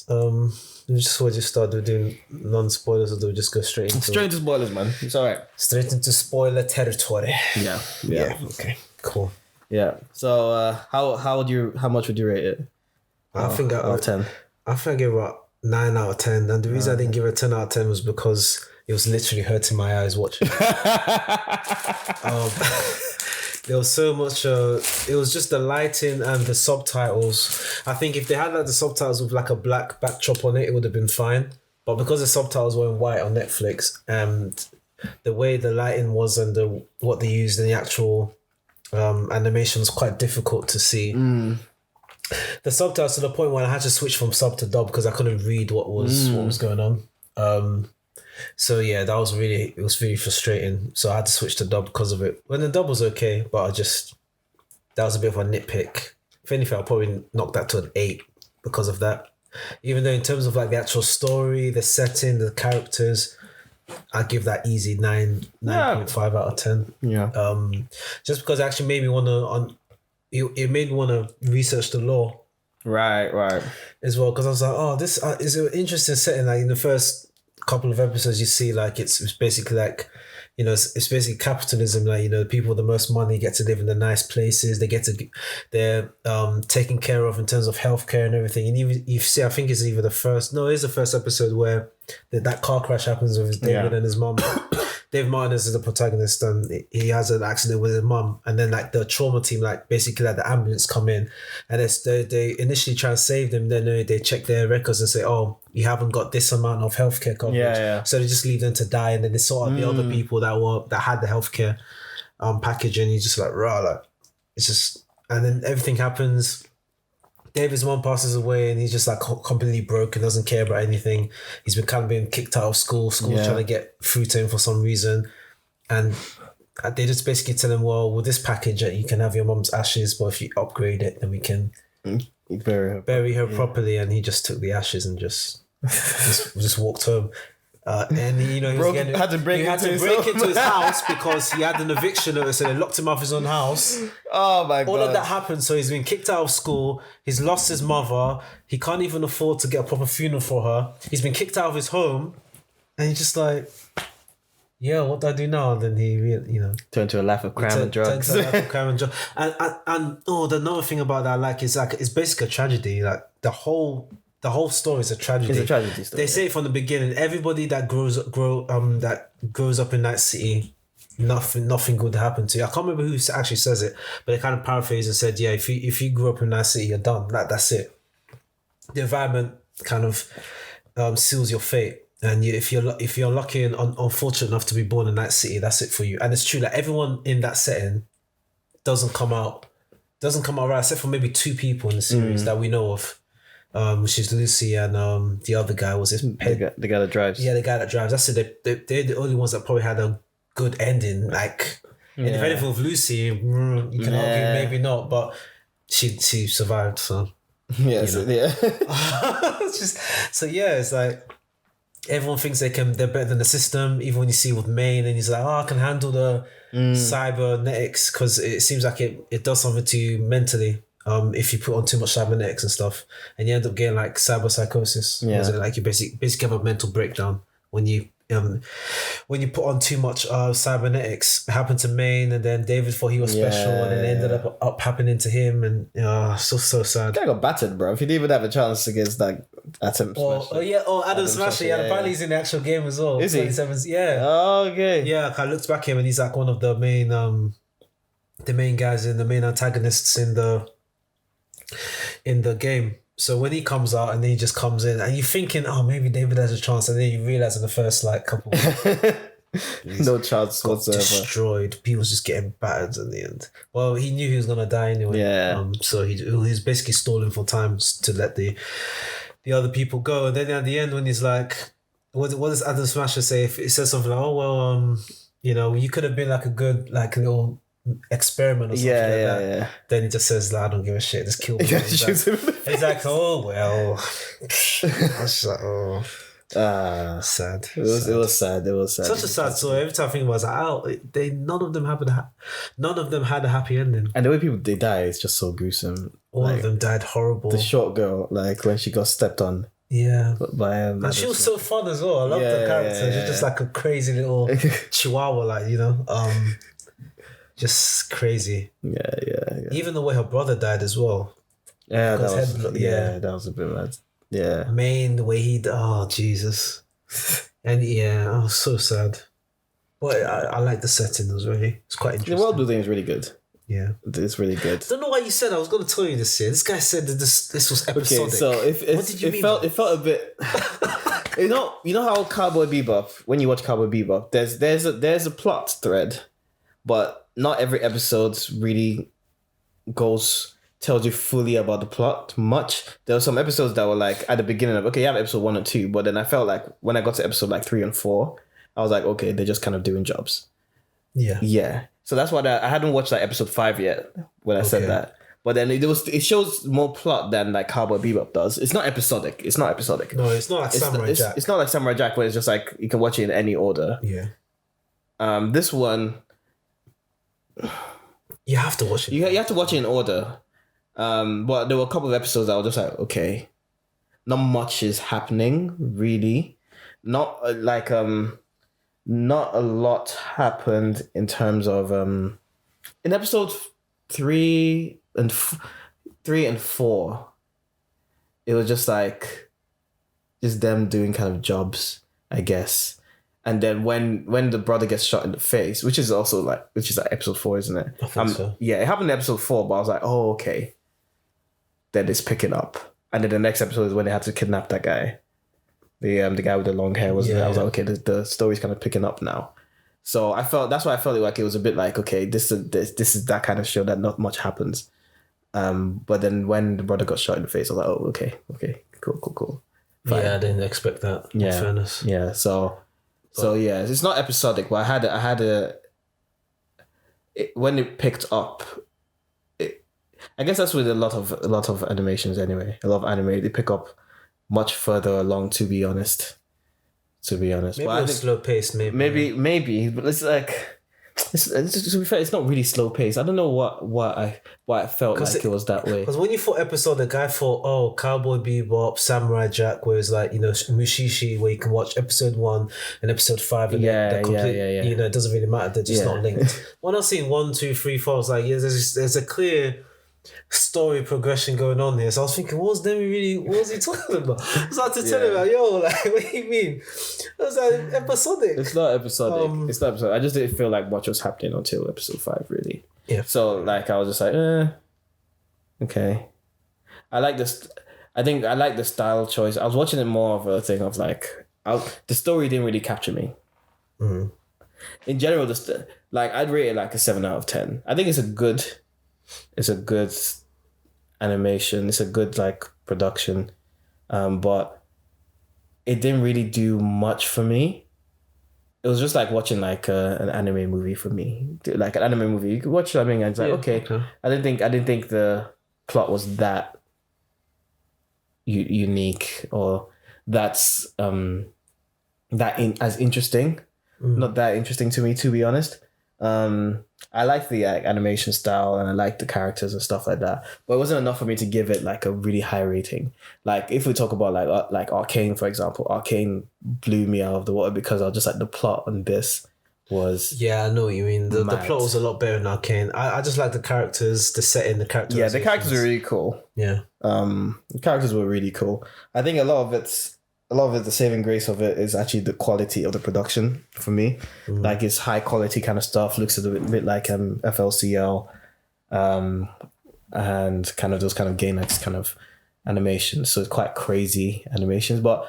We'll just start doing non-spoilers, or do we just go straight into spoilers, man. It's all right. Straight into spoiler territory? Yeah. Okay. Cool. Yeah. So how much would you rate it? I think out of 10. I think I gave it a 9 out of 10, and the reason I didn't give it a 10 out of 10 was because it was literally hurting my eyes watching. There was so much. It was just the lighting and the subtitles. I think if they had like the subtitles with like a black backdrop on it, it would have been fine. But because the subtitles were in white on Netflix, and the way the lighting was and what they used in the actual animation was quite difficult to see. The subtitles to the point where I had to switch from sub to dub because I couldn't read what was going on. So yeah, it was really frustrating. So I had to switch to dub because of it. When the dub was okay, but that was a bit of a nitpick. If anything, I'll probably knock that to an 8 because of that. Even though in terms of like the actual story, the setting, the characters, I give that easy 9.5 out of 10. Yeah. Just because it actually made me want to it made me want to research the lore. Right. As well, because I was like, oh, this is an interesting setting. Like in the first couple of episodes, you see like it's basically like, you know, it's basically capitalism. Like, you know, the people with the most money get to live in the nice places. They're taken care of in terms of healthcare and everything. And even you see, I think it's either the first episode where that car crash happens with David and his mom. Dave Martin is the protagonist, and he has an accident with his mum, and then like the trauma team, like basically like the ambulance come in, and they initially try and save them. Then they check their records and say, "Oh, you haven't got this amount of healthcare coverage." Yeah. So they just leave them to die, and then they sort out the other people that had the healthcare package, and you just like it's just, and then everything happens. David's mom passes away, and he's just like completely broken, doesn't care about anything. He's been kind of being kicked out of school. School's trying to get through to him for some reason. And they just basically tell him, well, with this package, you can have your mom's ashes, but if you upgrade it, then we can bury her properly. And he just took the ashes and just walked home. And you know, he had to break into his house because he had an eviction notice, and they locked him out of his own house. Oh my God! All of that happened, so he's been kicked out of school. He's lost his mother. He can't even afford to get a proper funeral for her. He's been kicked out of his home, and he's just like, "Yeah, what do I do now?" And then he, you know, turned to a life of crime and drugs. And the another thing about that I like is like it's basically a tragedy. Like the whole story is a tragedy. It's a tragedy story. They say from the beginning, everybody that grows up in that city, nothing good happened to you. I can't remember who actually says it, but they kind of paraphrase and said, yeah, if you grew up in that city, you're done. That's it. The environment kind of seals your fate. And if you're lucky and unfortunate enough to be born in that city, that's it for you. And it's true that everyone in that setting doesn't come out right, except for maybe 2 people in the series that we know of. Which is Lucy and the other guy was the guy that drives. Yeah, the guy that drives. That's it. They're the only ones that probably had a good ending. Like, and if anything with Lucy, you can argue maybe not, but she survived. So yes, it's just it's like everyone thinks they're better than the system. Even when you see with Maine, and he's like, oh, I can handle the cybernetics because it seems like it does something to you mentally. If you put on too much cybernetics and stuff, and you end up getting like cyber psychosis. Yeah. Like you basically have a mental breakdown when you put on too much cybernetics. It happened to Maine, and then David thought he was special, and then it ended up happening to him, and so sad. Guy got battered, bro. If he didn't even have a chance against like Adam Smasher. Adam Smasher. Yeah, apparently he's in the actual game as well. Is he? Yeah. Oh, okay. Yeah, I looked back at him, and he's like one of the main guys and the main antagonists in the game. So when he comes out and then he just comes in and you're thinking, oh, maybe David has a chance, and then you realise in the first like couple no chance whatsoever. Destroyed. He was just getting battered in the end. Well, he knew he was gonna die anyway. Yeah. So he's basically stalling for time to let the other people go. And then at the end when he's like, what does Adam Smasher say? If it says something like, oh well, you know, you could have been like a good like little experiment or something like that. Yeah. Then he just says, I don't give a shit, just kill me. He's like, oh well. I was like, oh. Sad. It was sad. Such a sad story. Every time I think about it, it's like, none of them had a happy ending. And the way they die is just so gruesome. All of them died horrible. The short girl, like when she got stepped on. Yeah. By and she was so fun as well. I loved the character. She's just like a crazy little chihuahua, like, you know. Just crazy. Yeah. Even the way her brother died as well. Yeah, that was a bit mad. Yeah. Maine, the way Jesus. And so sad. But I like the setting. It's quite interesting. The world building is really good. Yeah. It's really good. I don't know why you said I was going to tell you this here. This guy said that this was episodic. Okay, so what did you mean? It felt a bit... you know how Cowboy Bebop, when you watch Cowboy Bebop, there's a plot thread, but not every episode really tells you fully about the plot much. There were some episodes that were like at the beginning of, okay, you have episode 1 or 2, but then I felt like when I got to episode like 3 and 4, I was like, okay, they're just kind of doing jobs. Yeah. Yeah. So that's why I hadn't watched like episode 5 yet when I said that. But then it shows more plot than like Cowboy Bebop does. It's not episodic. No, it's not like Samurai Jack. It's not like Samurai Jack where it's just like you can watch it in any order. Yeah. This one, you have to watch it. You have to watch it in order. But there were a couple of episodes that I was just like, okay, not much is happening really. Not not a lot happened in terms of in episode 3 and 4. It was just like just them doing kind of jobs, I guess. And then when the brother gets shot in the face, which is like episode 4, isn't it? I think so. Yeah, it happened in episode 4, but I was like, oh, okay. Then it's picking up. And then the next episode is when they had to kidnap that guy. The guy with the long hair I was like, okay, the story's kind of picking up now. So that's why I felt like it was a bit like, okay, this is that kind of show that not much happens. But then when the brother got shot in the face, I was like, oh, okay, cool. Fine. Yeah, I didn't expect that. In fairness. Yeah. So yeah, it's not episodic, but I had when it picked up. I guess that's with a lot of animations anyway. A lot of anime they pick up much further along. To be honest. Maybe a slow pace. Maybe, but it's like. To be fair, it's not really slow paced. I don't know why I felt like it was that way. Because when you thought episode, the guy thought, oh, Cowboy Bebop, Samurai Jack, where it's like, Mushishi, where you can watch episode 1 and episode 5, and they're complete, it doesn't really matter. They're just not linked. When I was seeing 1, 2, 3, 4, I was like, there's a clear story progression going on here. So I was thinking, what was he talking about? I was like to tell him, like, yo, like, what do you mean? I was like, episodic. It's not episodic. It's not episodic. I just didn't feel like much was happening until episode 5, really. Yeah. So like I was just like, okay. I like this. I think I like the style choice. I was watching it more of a thing of like, the story didn't really capture me. Mm-hmm. In general, I'd rate it like a 7 out of 10. I think it's a good animation. It's a good like production, but it didn't really do much for me. It was just like watching like an anime movie for me. Like an anime movie, you could watch. I mean, it's like okay. I didn't think the plot was that unique or that's as interesting. Not that interesting to me, to be honest. I like the animation style and I like the characters and stuff like that, but it wasn't enough for me to give it like a really high rating. Like if we talk about like Arcane, for example, Arcane blew me out of the water because I was just like the plot on this was I know what you mean. The plot was a lot better than Arcane. I just like the characters, the setting, the characters. Yeah, the characters were really cool. Yeah. The characters were really cool. I think a lot of it, the saving grace of it is actually the quality of the production for me. Like it's high quality kind of stuff, looks a bit like FLCL, and kind of those kind of Gainax kind of animations. So it's quite crazy animations. But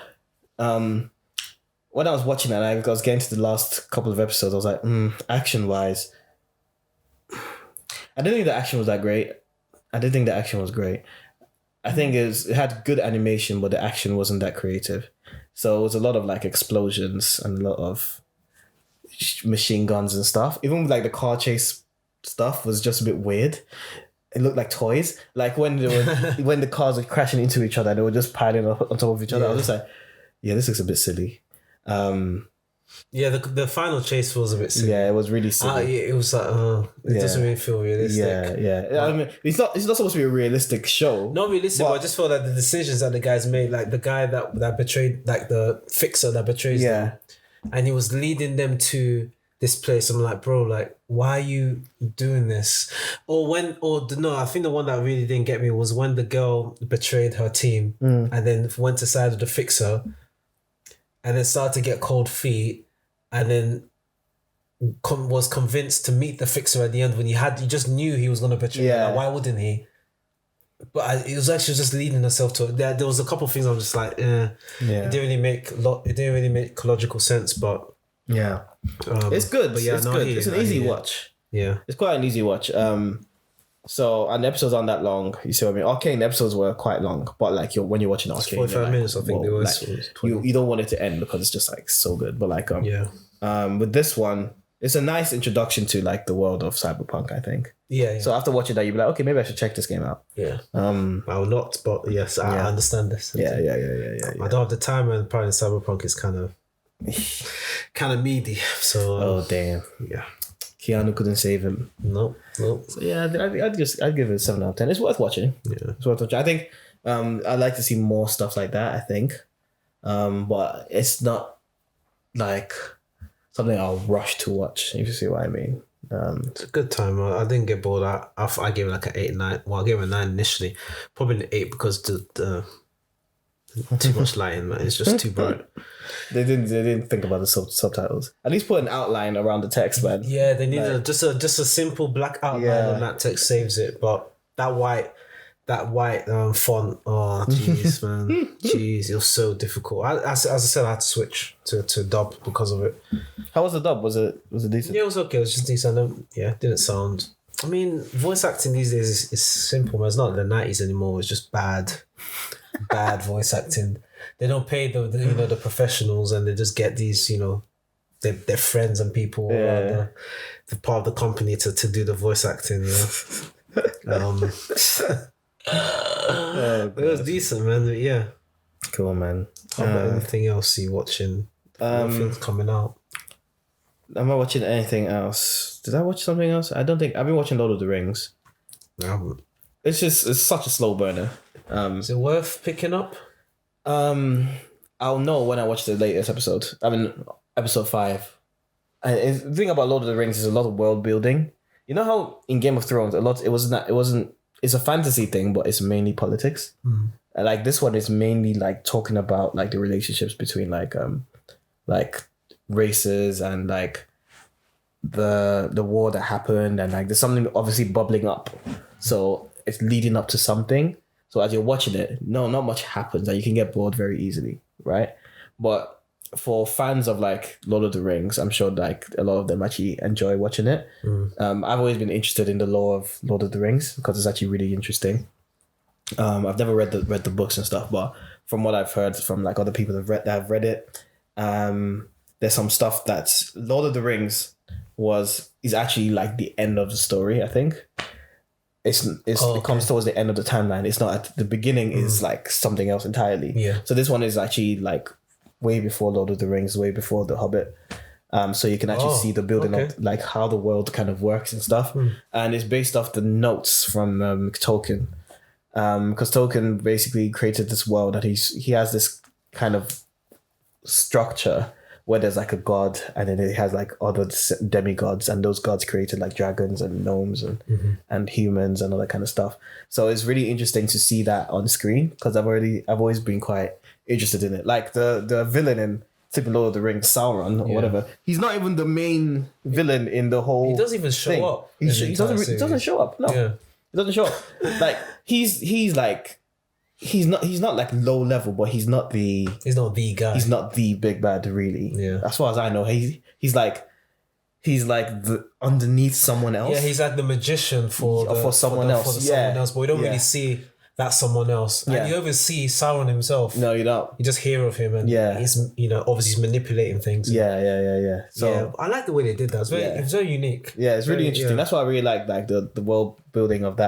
when I was watching that, I was getting to the last couple of episodes, I was like, action wise, I didn't think the action was that great. I didn't think the action was great. I think it had good animation, but the action wasn't that creative. So it was a lot of like explosions and a lot of machine guns and stuff. Even like the car chase stuff was just a bit weird. It looked like toys. Like when when the cars were crashing into each other, they were just piling up on top of each other. I was just like, this looks a bit silly. The final chase was a bit silly. Yeah, it was really silly. It was like, it doesn't really feel realistic. Yeah. I mean, it's not supposed to be a realistic show. Not realistic, but I just feel like the decisions that the guys made, like the guy that betrayed, like the fixer that betrays them, and he was leading them to this place. I'm like, bro, like, why are you doing this? I think the one that really didn't get me was when the girl betrayed her team and then went to side of the fixer. And then started to get cold feet, and then was convinced to meet the fixer at the end when you just knew he was going to betray her. Like, why wouldn't he? But it was actually just leading herself to it. There was a couple of things I'm just like, It didn't really make logical sense, but it's good. But it's good. It's an easy watch. Yeah, it's quite an easy watch. So, and the episodes aren't that long. You see what I mean? Arcane episodes were quite long, but like when you're watching Arcane, 45 minutes. I think they were. Like, you don't want it to end because it's just like so good. But like with this one, it's a nice introduction to like the world of Cyberpunk, I think. Yeah. So after watching that, you'll be like, okay, maybe I should check this game out. Yeah. I will not, but yes, I understand this. Yeah. I don't have the time, and probably Cyberpunk is kind of meaty. So. Oh damn. Yeah. Keanu couldn't save him. Nope. So yeah, I'd give it a 7 out of 10. It's worth watching. Yeah. It's worth watching. I think I'd like to see more stuff like that, I think. But it's not like something I'll rush to watch, if you see what I mean. It's a good time. I didn't get bored. I gave it like an 8, 9. Well, I gave it a 9 initially. Probably an 8 because the too much lighting, man. It's just too bright. They didn't think about the subtitles. At least put an outline around the text, man. Yeah, they need just a simple black outline on that text saves it. But that white font, oh jeez, man, jeez, it was so difficult. As I said, I had to switch to dub because of it. How was the dub? Was it decent? Yeah, it was okay. It was just decent. It didn't sound. I mean, voice acting these days is simple, man. It's not the 90s anymore. It's just bad voice acting. They don't pay the professionals, and they just get these, their friends and people around the part of the company to do the voice acting. It was decent, man. But yeah, cool, man. How about anything else you watching? Things coming out. Am I watching anything else? Did I watch something else? I don't think I've been watching Lord of the Rings. It's such a slow burner. Is it worth picking up? I'll know when I watch the latest episode. I mean, episode 5. And the thing about Lord of the Rings is a lot of world building. You know how in Game of Thrones it's a fantasy thing, but it's mainly politics. Mm. And like this one is mainly like talking about like the relationships between like races and like the war that happened, and like there's something obviously bubbling up. So it's leading up to something. So as you're watching it, not much happens, and you can get bored very easily, right? But for fans of like Lord of the Rings, I'm sure like a lot of them actually enjoy watching it. I've always been interested in the lore of Lord of the Rings because it's actually really interesting. I've never read the books and stuff, but from what I've heard from like other people that have read it, there's some stuff that's Lord of the Rings is actually like the end of the story, I think. It comes towards the end of the timeline. It's not at the beginning. Is like something else entirely. Yeah. So this one is actually like way before Lord of the Rings, way before The Hobbit. So you can actually see the building of like how the world kind of works and stuff. And it's based off the notes from Tolkien. Because Tolkien basically created this world that he has this kind of structure where there's like a god, and then it has like other demigods, and those gods created like dragons and gnomes and humans and all that kind of stuff. So it's really interesting to see that on screen because I've always been quite interested in it. Like the villain in Lord of the Rings, Sauron or whatever, he's not even the main villain in the whole. He doesn't even show up. He doesn't show up. No, he doesn't show up. Like he's not like low level, but he's not the guy. He's not the big bad, really. Yeah. As far as I know, he's like the underneath someone else. Yeah, he's like the magician for someone else. But we don't really see that someone else. And you don't even see Sauron himself. No, you don't. You just hear of him, and he's obviously he's manipulating things. Yeah. So I like the way they did that. It's very unique. Yeah, it's really interesting. That's why I really like the world building of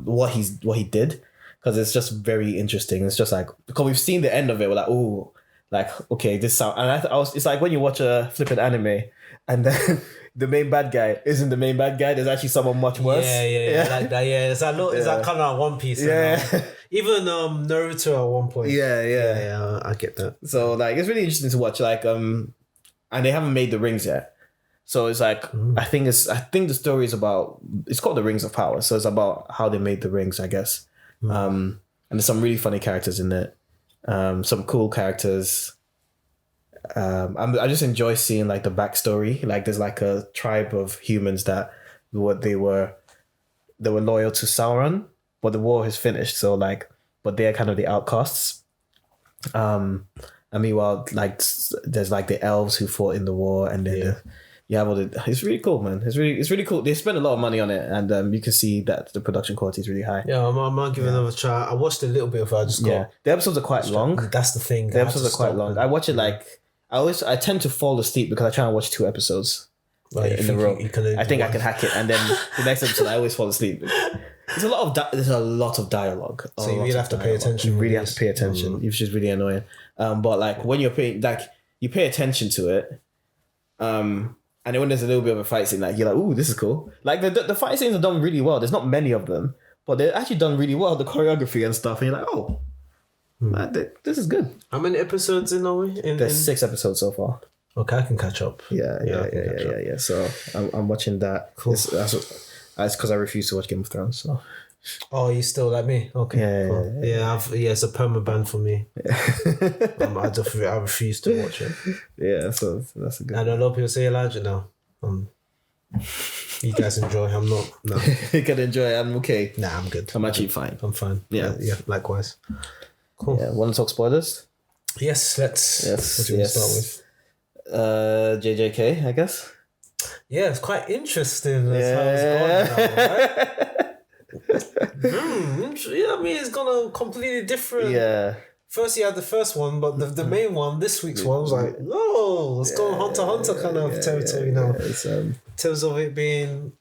what he did. Because it's just very interesting. It's just like, because we've seen the end of it, we're like, oh, like, okay, this sound. And it's like when you watch a flippant anime and then the main bad guy isn't the main bad guy. There's actually someone much worse. Yeah. Like that. Yeah, it's like kind of like One Piece. Yeah. Even Naruto at one point. Yeah, I get that. So like, it's really interesting to watch. Like, and they haven't made the rings yet. So it's like, I think the story is about, it's called the Rings of Power. So it's about how they made the rings, I guess. And there's some really funny characters in it. Some cool characters. I just enjoy seeing like the backstory. Like there's like a tribe of humans that they were loyal to Sauron, but the war has finished. So like, but they're kind of the outcasts. And meanwhile, like there's like the elves who fought in the war, and then it's really cool, man. It's really cool. They spent a lot of money on it, and you can see that the production quality is really high. Yeah, I'm gonna give it another try. I watched a little bit of it. I just got the episodes are quite long. That's the thing. The episodes are quite long. I watch it like I tend to fall asleep because I try and watch 2 episodes. Like, in the row. you can I think I can hack it, and then the next episode I always fall asleep. There's a lot of dialogue. So you really have to pay attention. You really have to pay attention, which is really annoying. But like when you're paying, like you pay attention to it, and then when there's a little bit of a fight scene, like you're like, ooh, this is cool. Like the fight scenes are done really well. There's not many of them, but they're actually done really well. The choreography and stuff, and you're like, oh, this is good. How many episodes in are we? There's 6 episodes so far. Okay, I can catch up. Yeah. So I'm watching that. Cool. That's because I refuse to watch Game of Thrones. So. Oh, you still like me? Okay. Yeah, cool. Yeah, it's a perma ban for me. I refuse to watch it. Yeah, so that's a good. And a lot of people say Elijah now. You guys enjoy. I'm not. No. You can enjoy it. I'm okay. Nah, I'm good. I'm actually fine. I'm fine. Yeah. Yeah. Likewise. Cool. Yeah. Want to talk spoilers? Yes. Let's. Yes. What do you want to start with? JJK, I guess. Yeah, it's quite interesting. That's how it's gone now, right? Yeah, I mean, it's gone a completely different. Yeah. First, you had the first one, but the main one, this week's one, was like, oh, it's going Hunter x Hunter kind of territory now. In terms of it being,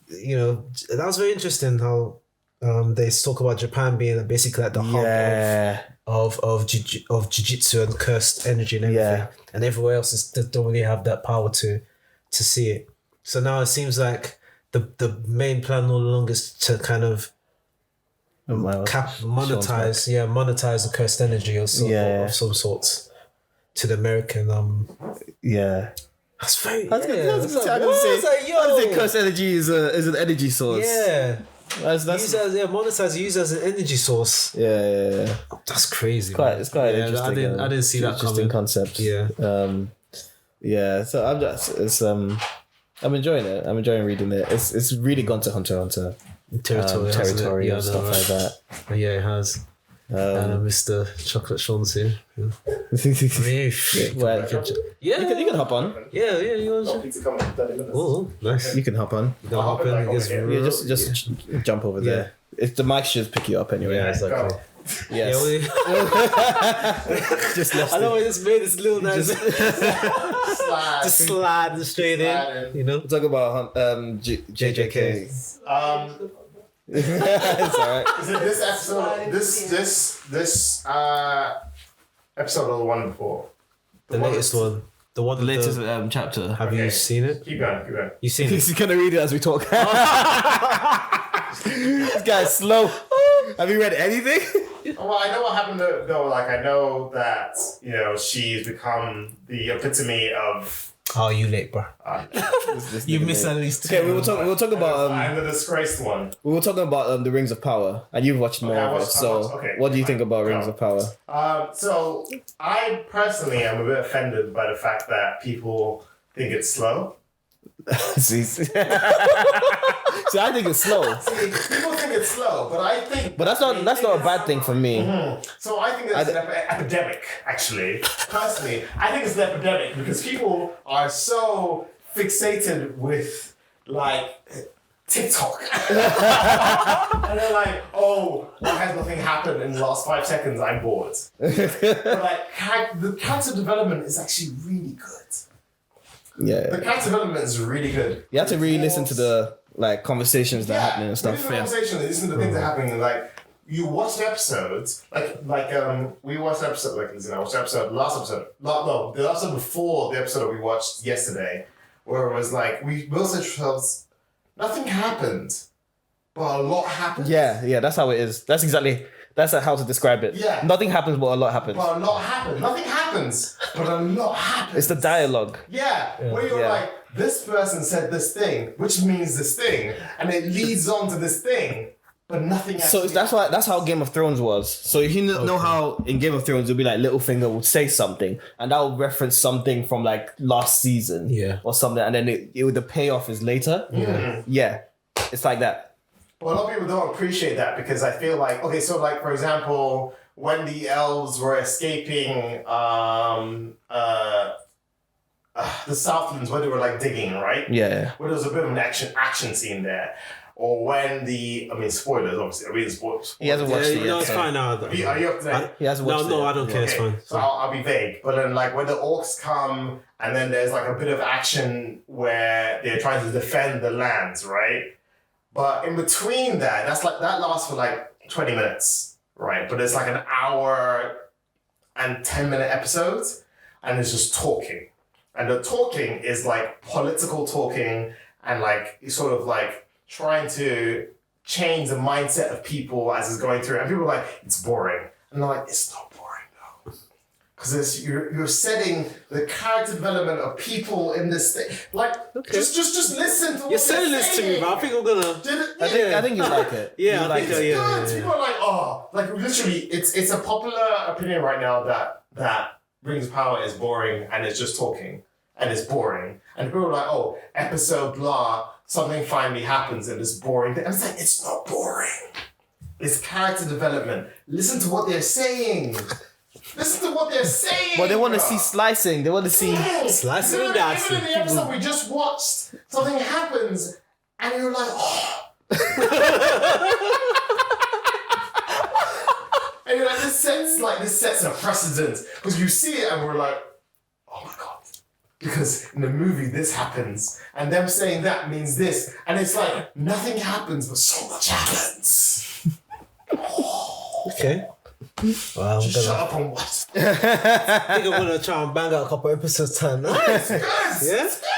that was very interesting how they talk about Japan being basically like the hub of jiu-jitsu and cursed energy and everything. Yeah. And everywhere else they don't really have that power to see it. So now it seems like the main plan all along is to kind of monetize the cursed energy of some sorts to the American that's very I was say cursed energy is an energy source. Yeah. That's monetize, use as an energy source. Yeah. That's crazy. It's quite interesting. I didn't see that interesting coming. concept. Yeah. So I'm enjoying it. I'm enjoying reading it. It's really gone to Hunter x Hunter territory and stuff like that. Yeah, it has. Mr. Chocolate Sean's here. You can hop on. Yeah. You want to? Oh, nice. You can hop on. You can hop in. Just jump over there. If the mic should pick you up anyway. Yeah, exactly. Yes. Just left I know we just made this little nice. Just slide straight in. We'll talk about JJK. It's alright. Is it this episode? This episode or the one before? The latest one. The latest chapter. Have you seen it? Keep going. You seen it? He's gonna read it as we talk. This guy's slow. Have you read anything? Well, I know what happened though. Like, I know that, she's become the epitome of... Oh, you late, bro. You missed at least two. Okay, we will talk about... I'm the disgraced one. We were talking about the Rings of Power, and you've watched more of it, so what do you think about Rings of Power? So, I personally am a bit offended by the fact that people think it's slow. See, I think it's slow. See, people think it's slow, but I think... But that's not a bad thing for me. Mm-hmm. So I think it's an epidemic, actually. Personally, I think it's an epidemic because people are so fixated with, like, TikTok. And they're like, oh, why has nothing happened in the last 5 seconds? I'm bored. But, like, the character development is actually really good. Yeah. The character development is really good. You have to really listen to the conversations that are happening and stuff. Listen to the things that are happening. Like, you watch the episodes, we watched the episode, I watched the episode, the last episode before the episode that we watched yesterday, where it was like, we both said to ourselves, nothing happened, but a lot happened. Yeah, that's how it is. That's how to describe it. Yeah. Nothing happens, but a lot happens. But a lot happened. Nothing happens, but a lot happens. It's the dialogue. Yeah. Where you're like, this person said this thing, which means this thing, and it leads on to this thing, but nothing actually. So that's how Game of Thrones was. So if you know how in Game of Thrones it'll be like Littlefinger would say something, and that will reference something from like last season, or something, and then the payoff is later. Yeah, it's like that. Well, a lot of people don't appreciate that because I feel like, okay, so like, for example, when the elves were escaping the Southlands, where they were like digging, right? Yeah. Where there was a bit of an action scene there. or when spoilers, obviously. I mean, spoilers. He hasn't watched it yet. No, it's so- fine now. Are you up to date? He hasn't watched it. No, I don't care. It's fine. So I'll be vague. But then, like, when the orcs come, and then there's like a bit of action where they're trying to defend the lands, right? But in between that lasts for like 20 minutes, right? But it's like an hour and 10-minute episodes, and it's just talking. And the talking is like political talking and like sort of like trying to change the mindset of people as it's going through. And people are like, it's boring. And they're like, it's not boring though. Because you're setting the character development of people in this thing. Like, just listen to what You're selling this to me, but I think I'm gonna. I think you like it. Yeah, You I like think it. so, yeah. People are like, oh, like literally, it's a popular opinion right now that Rings of Power is boring and it's just talking and it's boring. And people are like, oh, episode blah, something finally happens and it's boring. And it's like, it's not boring. It's character development. Listen to what they're saying. Listen to what they're saying. But they want to bro. see slicing. They want to see. Slicing and dicing. Even in the episode we just watched, something happens and you're like, oh. And you're like, this sets a precedent because you see it and we're like, oh my god, because in the movie this happens and them saying that means this, and it's like nothing happens but so much happens. Okay. Well, Just shut up and watch. I think I'm gonna try and bang out a couple episodes time. It's good. Yeah? It's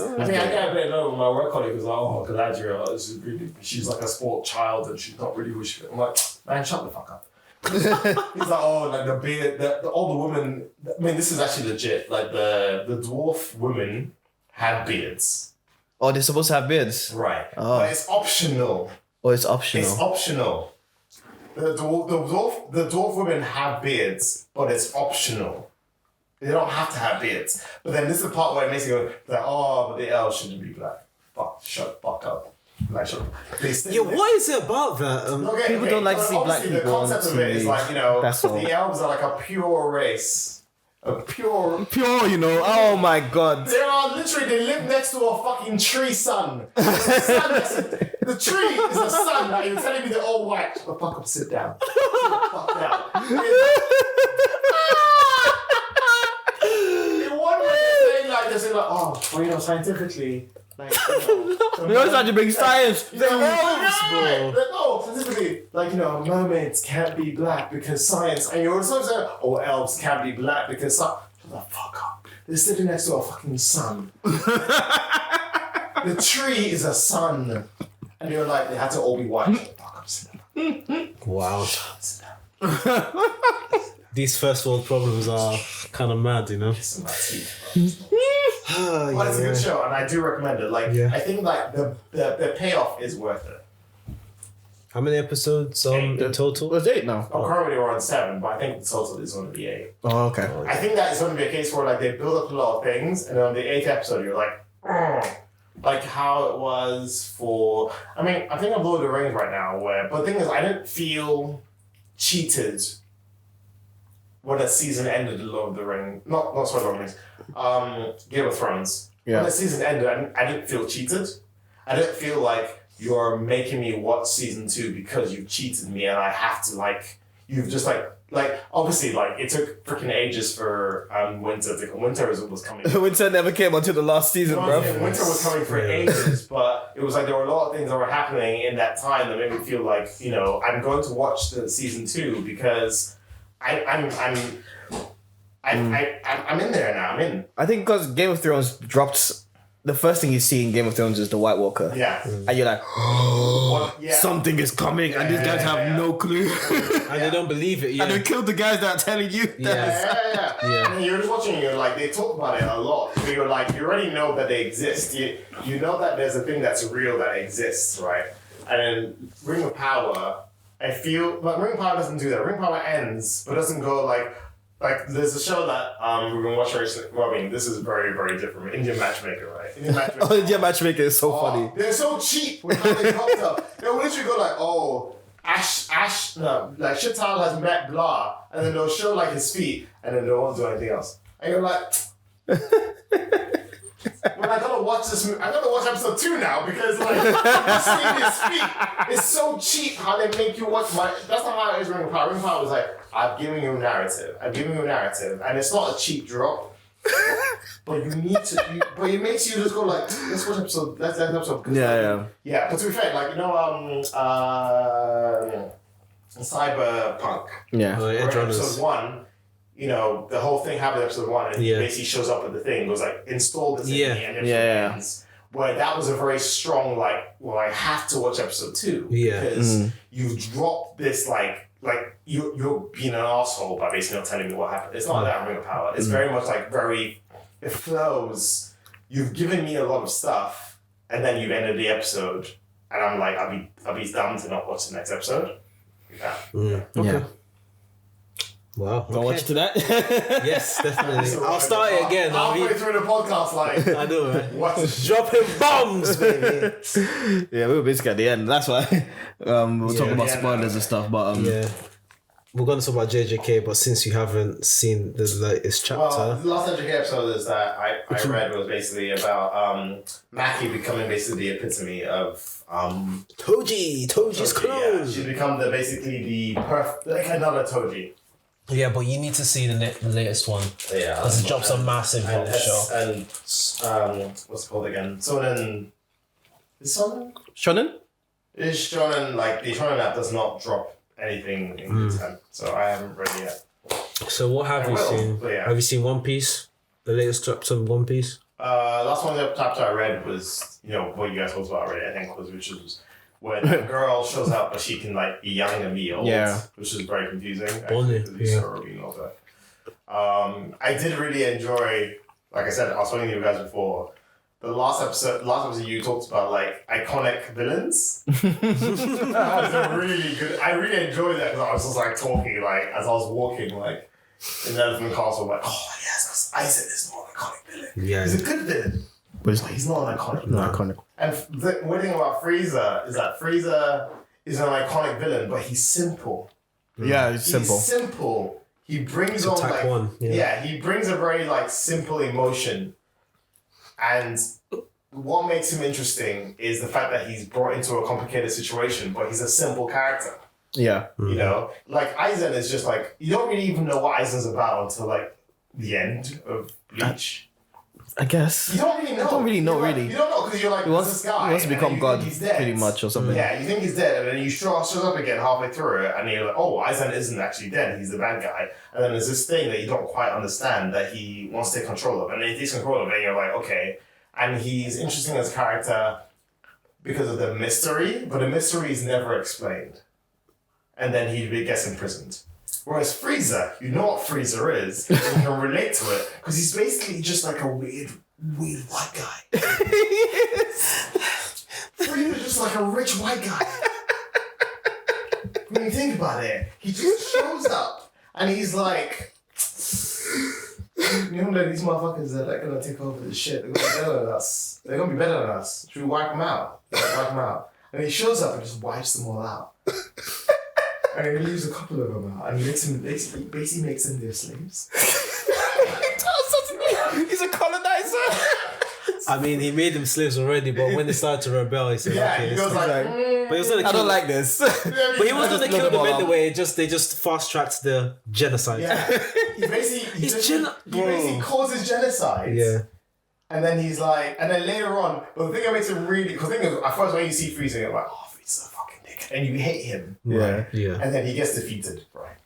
good. I mean, I get a bit low with my work colleague who's like, oh, Galadriel, she's like a sport child and she's not really who she is. I'm like, man, shut the fuck up. He's like, oh, like the beard, the older women. I mean, this is actually legit. Like the dwarf women have beards, Oh, they're supposed to have beards. right? Oh. But it's optional. Oh, it's optional. It's optional. The dwarf women have beards, but it's optional. They don't have to have beards. But then this is the part where it makes you go, like, oh, but the elves shouldn't be black. Fuck, shut the fuck up. Like, shut up. Yeah, what is it about that? People don't like to see black obviously people on The concept of it is TV. like, you know, That's all. the elves are like a pure race. A pure... Pure, you know. Oh my god. They are literally, they live next to a fucking tree sun. The tree is a sun. Like, you're telling me they're all white. Shut the fuck up, sit down. Sit the fuck down. In one way, they're saying like, oh, well, you know, scientifically, like, you know, They always trying to bring science. They're elves, bro. No, specifically, like, you know, mermaids can't be black because science. And you're also saying, oh, elves can't be black because science. Shut the fuck up. They're sitting next to a fucking sun. The tree is a sun. And you're like, they had to all be white. Shut the fuck up, sit down. Wow. Sit down. These first world problems are kind of mad, you know? Kiss my teeth, bro. Oh, But it's a good show, and I do recommend it. Like, Yeah. I think like the payoff is worth it. How many episodes in total? What's 8 now? Oh, currently we're on 7, but I think the total is going to be 8. Oh, okay. I think that is going to be a case where like they build up a lot of things, and on the 8th episode you're like, like how it was for. I mean, I think of Lord of the Rings right now, but the thing is, I didn't feel cheated when the season ended. Lord of the Rings, not sorry, Lord of the Rings, Game of Thrones. Yeah. When the season ended, I didn't feel cheated. I didn't feel like you're making me watch season 2 because you cheated me, and I have to like. You've just like obviously like it took freaking ages for Winter to come. Winter was coming. Winter never came onto the last season, bro. Winter was coming for ages, but it was like there were a lot of things that were happening in that time that made me feel like, you know, I'm going to watch the season 2 because I'm in there now. I'm in. I think because Game of Thrones dropped, the first thing you see in Game of Thrones is the White Walker. Yeah. And you're like, Yeah. something is coming, and these guys have no clue. And they don't believe it, And they killed the guys that are telling you. Yeah. Yeah. And you're just watching and you're like, they talk about it a lot. So you're like, you already know that they exist. You know that there's a thing that's real that exists, right? And then Ring of Power, I feel, but Ring of Power doesn't do that. Ring of Power ends, but doesn't go like there's a show that we've been watching recently. Well, I mean, this is very, very different. Indian Matchmaker, right? Indian Matchmaker. Oh, yeah, matchmaker is so funny. They're so cheap with how they popped up. They'll literally go like, oh, like Chital has met blah, and then they'll show like his feet, and then they won't do anything else. And you're like, when I gotta watch this, I gotta watch episode 2 now because like you see his feet. It's so cheap how they make you watch my. That's not how it is. Ring of Power. Ring of Power was like, I've given you a narrative. And it's not a cheap drop. But you need to. But it makes you just go like, let's watch episode. Let's episode. Yeah. But to be fair, like Cyberpunk. Yeah. Edgerunners. Episode 1. You know, the whole thing happened in episode 1, and he basically shows up with the thing, goes like, install this in me, and episode ends. Where that was a very strong, like, well, I have to watch episode 2 because you've dropped this, like you're being an asshole by basically not telling me what happened. It's not like that in Ring of Power. It's very much like it flows. You've given me a lot of stuff, and then you've ended the episode, and I'm like, I'll be dumb to not watch the next episode. Yeah. Okay. Wow. Don't watch to that. Yes, definitely. I'll start it again. Halfway through the podcast, like I know, right? what? Dropping bombs, baby. Yeah, we were basically at the end. That's why we'll talk about spoilers and stuff. But we're going to talk about JJK, but since you haven't seen the latest chapter, Well, the last JJK episode is that I read was basically about Maki becoming basically the epitome of Toji's clone. Yeah, she's become basically the perfect, like another Toji. Yeah, but you need to see the latest one. Yeah, because the drops are massive on the show. And what's it called again? Shonen. Is Shonen? Shonen? Is Shonen like the Shonen app does not drop anything in good time, so I haven't read it yet. So what have you seen? Yeah. Have you seen One Piece? The latest chapter of One Piece? Last one chapter I read was what you guys talked about already. I think which was when a girl shows up, but she can like be young and be old. Yeah. Which is very confusing. Bonnie, I did really enjoy. Like I said, I was telling you guys before. The last episode you talked about like iconic villains. That was a really good. I really enjoyed that because I was just like talking like as I was walking like in the Elephant Castle, like yes, Aizen is not an iconic villain. Yeah, He's a good villain, but he's not an iconic. Not iconic. And the weird thing about Frieza is that Frieza is an iconic villain, but he's simple. Yeah, it's simple. He's simple. He brings So on type like 1, he brings a very like simple emotion. And what makes him interesting is the fact that he's brought into a complicated situation, but he's a simple character. Yeah. You know? Like Aizen is just like you don't really even know what Aizen's about until like the end of Bleach. I guess. You don't really know. I don't really know, You're like, really. You don't know because you're like, He wants, this guy. he wants to and become you God, think he's dead. pretty much, or something. Yeah, you think he's dead, and then you shows up again halfway through it, and you're like, oh, Aizen isn't actually dead, he's the bad guy. And then there's this thing that you don't quite understand that he wants to take control of. And then he takes control of it, and you're like, okay. And he's interesting as a character because of the mystery, but the mystery is never explained. And then he gets imprisoned. Whereas Frieza, you know what Frieza is, and you can relate to it, because he's basically just like a weird white guy. Frieza's just like a rich white guy. When you think about it, he just shows up and he's like, you know that these motherfuckers are like gonna take over this shit. They're gonna be better than us. They're gonna be better than us. Should we wipe them out? Wipe them out. And he shows up and just wipes them all out. And he leaves a couple of them out and he basically makes them their slaves. He's a colonizer. I mean, he made them slaves already, but when they started to rebel, he said, okay, He goes like, but he was gonna I kill don't like this. But he was gonna kill them all out. anyway. They just fast tracked the genocide. yeah. He basically causes genocide. Yeah. And then he's like, and then later on, but the thing that makes it really, because the thing is, at first when you see Frieza, you're like, oh, Frieza's a fucking dick. And you hate him. Yeah. Yeah. And then he gets defeated, right?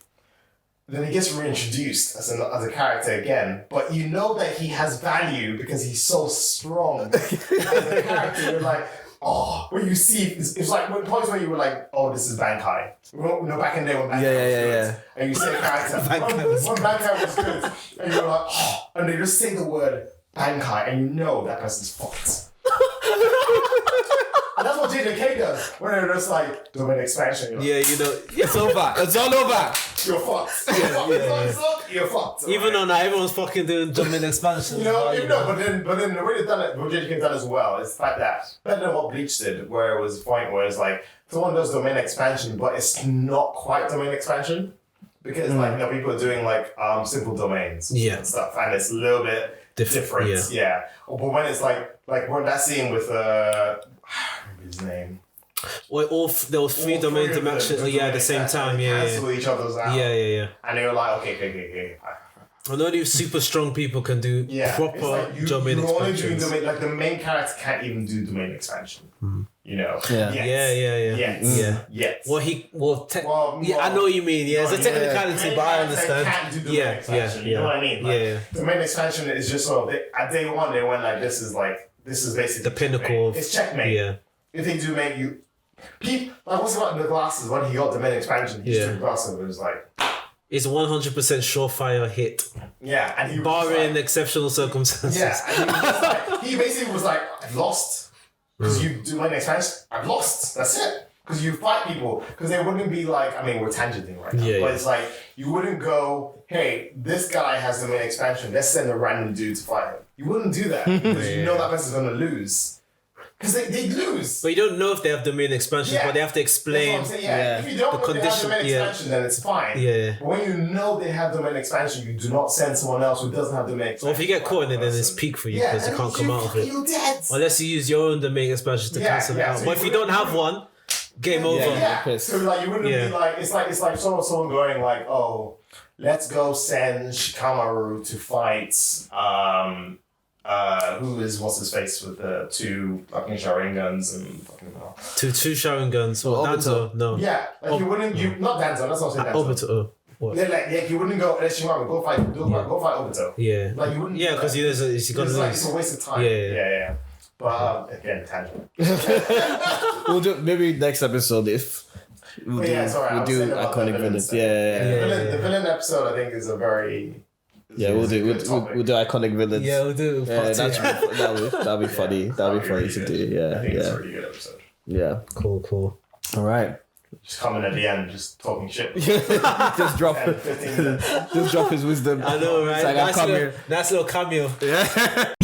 Then he gets reintroduced as a character again, but you know that he has value because he's so strong as a character. You're like, oh, when you see, it's like when points where you were like, oh, this is Bankai. You know, back in the day when Bankai was good. And you say a character, when Bankai was good, and you're like, oh, and they just say the word Bankai, and you know that person's fucked. And that's what JJK does when they're just like doing an expansion. Like, Yeah, you know. It's over. It's all over. you're fucked. You're fucked. Even though now everyone's fucking doing domain expansion. You know, but then the way they've done it, what JJK done as well, is like that. Better than what Bleach did, where it was a point where it's like someone does domain expansion, but it's not quite domain expansion. Because like people are doing like simple domains Yeah. and stuff, and it's a little bit different. Yeah. But when it's like when that scene with I remember his name. Well, there was three domain dimensions. Yeah, at the same time. Yeah, cancel each other's out. Yeah. And they were like, okay. I know these super strong people can do proper domain expansion. Only doing expansions. like the main character can't even do domain expansion. You know. Yeah. Yes. Well, I know what you mean. Yeah, it's a technicality, but I understand. Can't do domain expansion. You know what I mean? Like, domain expansion is just sort of at day one they went like this is basically the pinnacle. It's checkmate. Yeah. If they do make you. Like what's about the glasses when he got domain expansion? He just took glasses and it was like. It's 100% surefire hit. Yeah, and he barring exceptional circumstances. Yeah, and he was just like, he basically was like, I've lost. Because you do my expansion, I've lost. That's it. Because you fight people. Because they wouldn't be like, I mean, we're tangenting right now. But it's like, you wouldn't go, hey, this guy has the main expansion. Let's send a random dude to fight him. You wouldn't do that. Because you know that person's going to lose. Because they lose. But you don't know if they have domain expansion, but they have to explain. That's what I'm saying. If you don't know they have domain expansion, then it's fine. Yeah. But when you know they have domain expansion, you do not send someone else who doesn't have domain expansion. Well, if you get caught in it, then it's peak for you because you can't come out of it. You're dead. Unless you use your own domain expansion to cancel it out. So but if you don't have one, game over. Yeah. So like you wouldn't be like it's like someone going like, oh, let's go send Shikamaru to fight what's his face with the two fucking Sharingans and fucking two Sharingans. Or Danzo? No. Yeah, like you wouldn't not Danzo. That's not saying Danzo. Obito. What? Yeah, like you wouldn't go. Shikamaru, go fight Obito. Yeah. Like you wouldn't. Yeah, because he's gonna lose. Like, it's a waste of time. Yeah. But again, tangent. We'll do maybe next episode if we'll do iconic villains. The villain episode I think is a very. Yeah, we'll do iconic villains. Yeah, we'll do. That'll be funny. That'll be funny to do. Yeah, I think it's a really good episode. Yeah. Cool. All right. Just coming at the end, just talking shit. just drop his wisdom. I know, right? It's like, Nice little cameo. Yeah.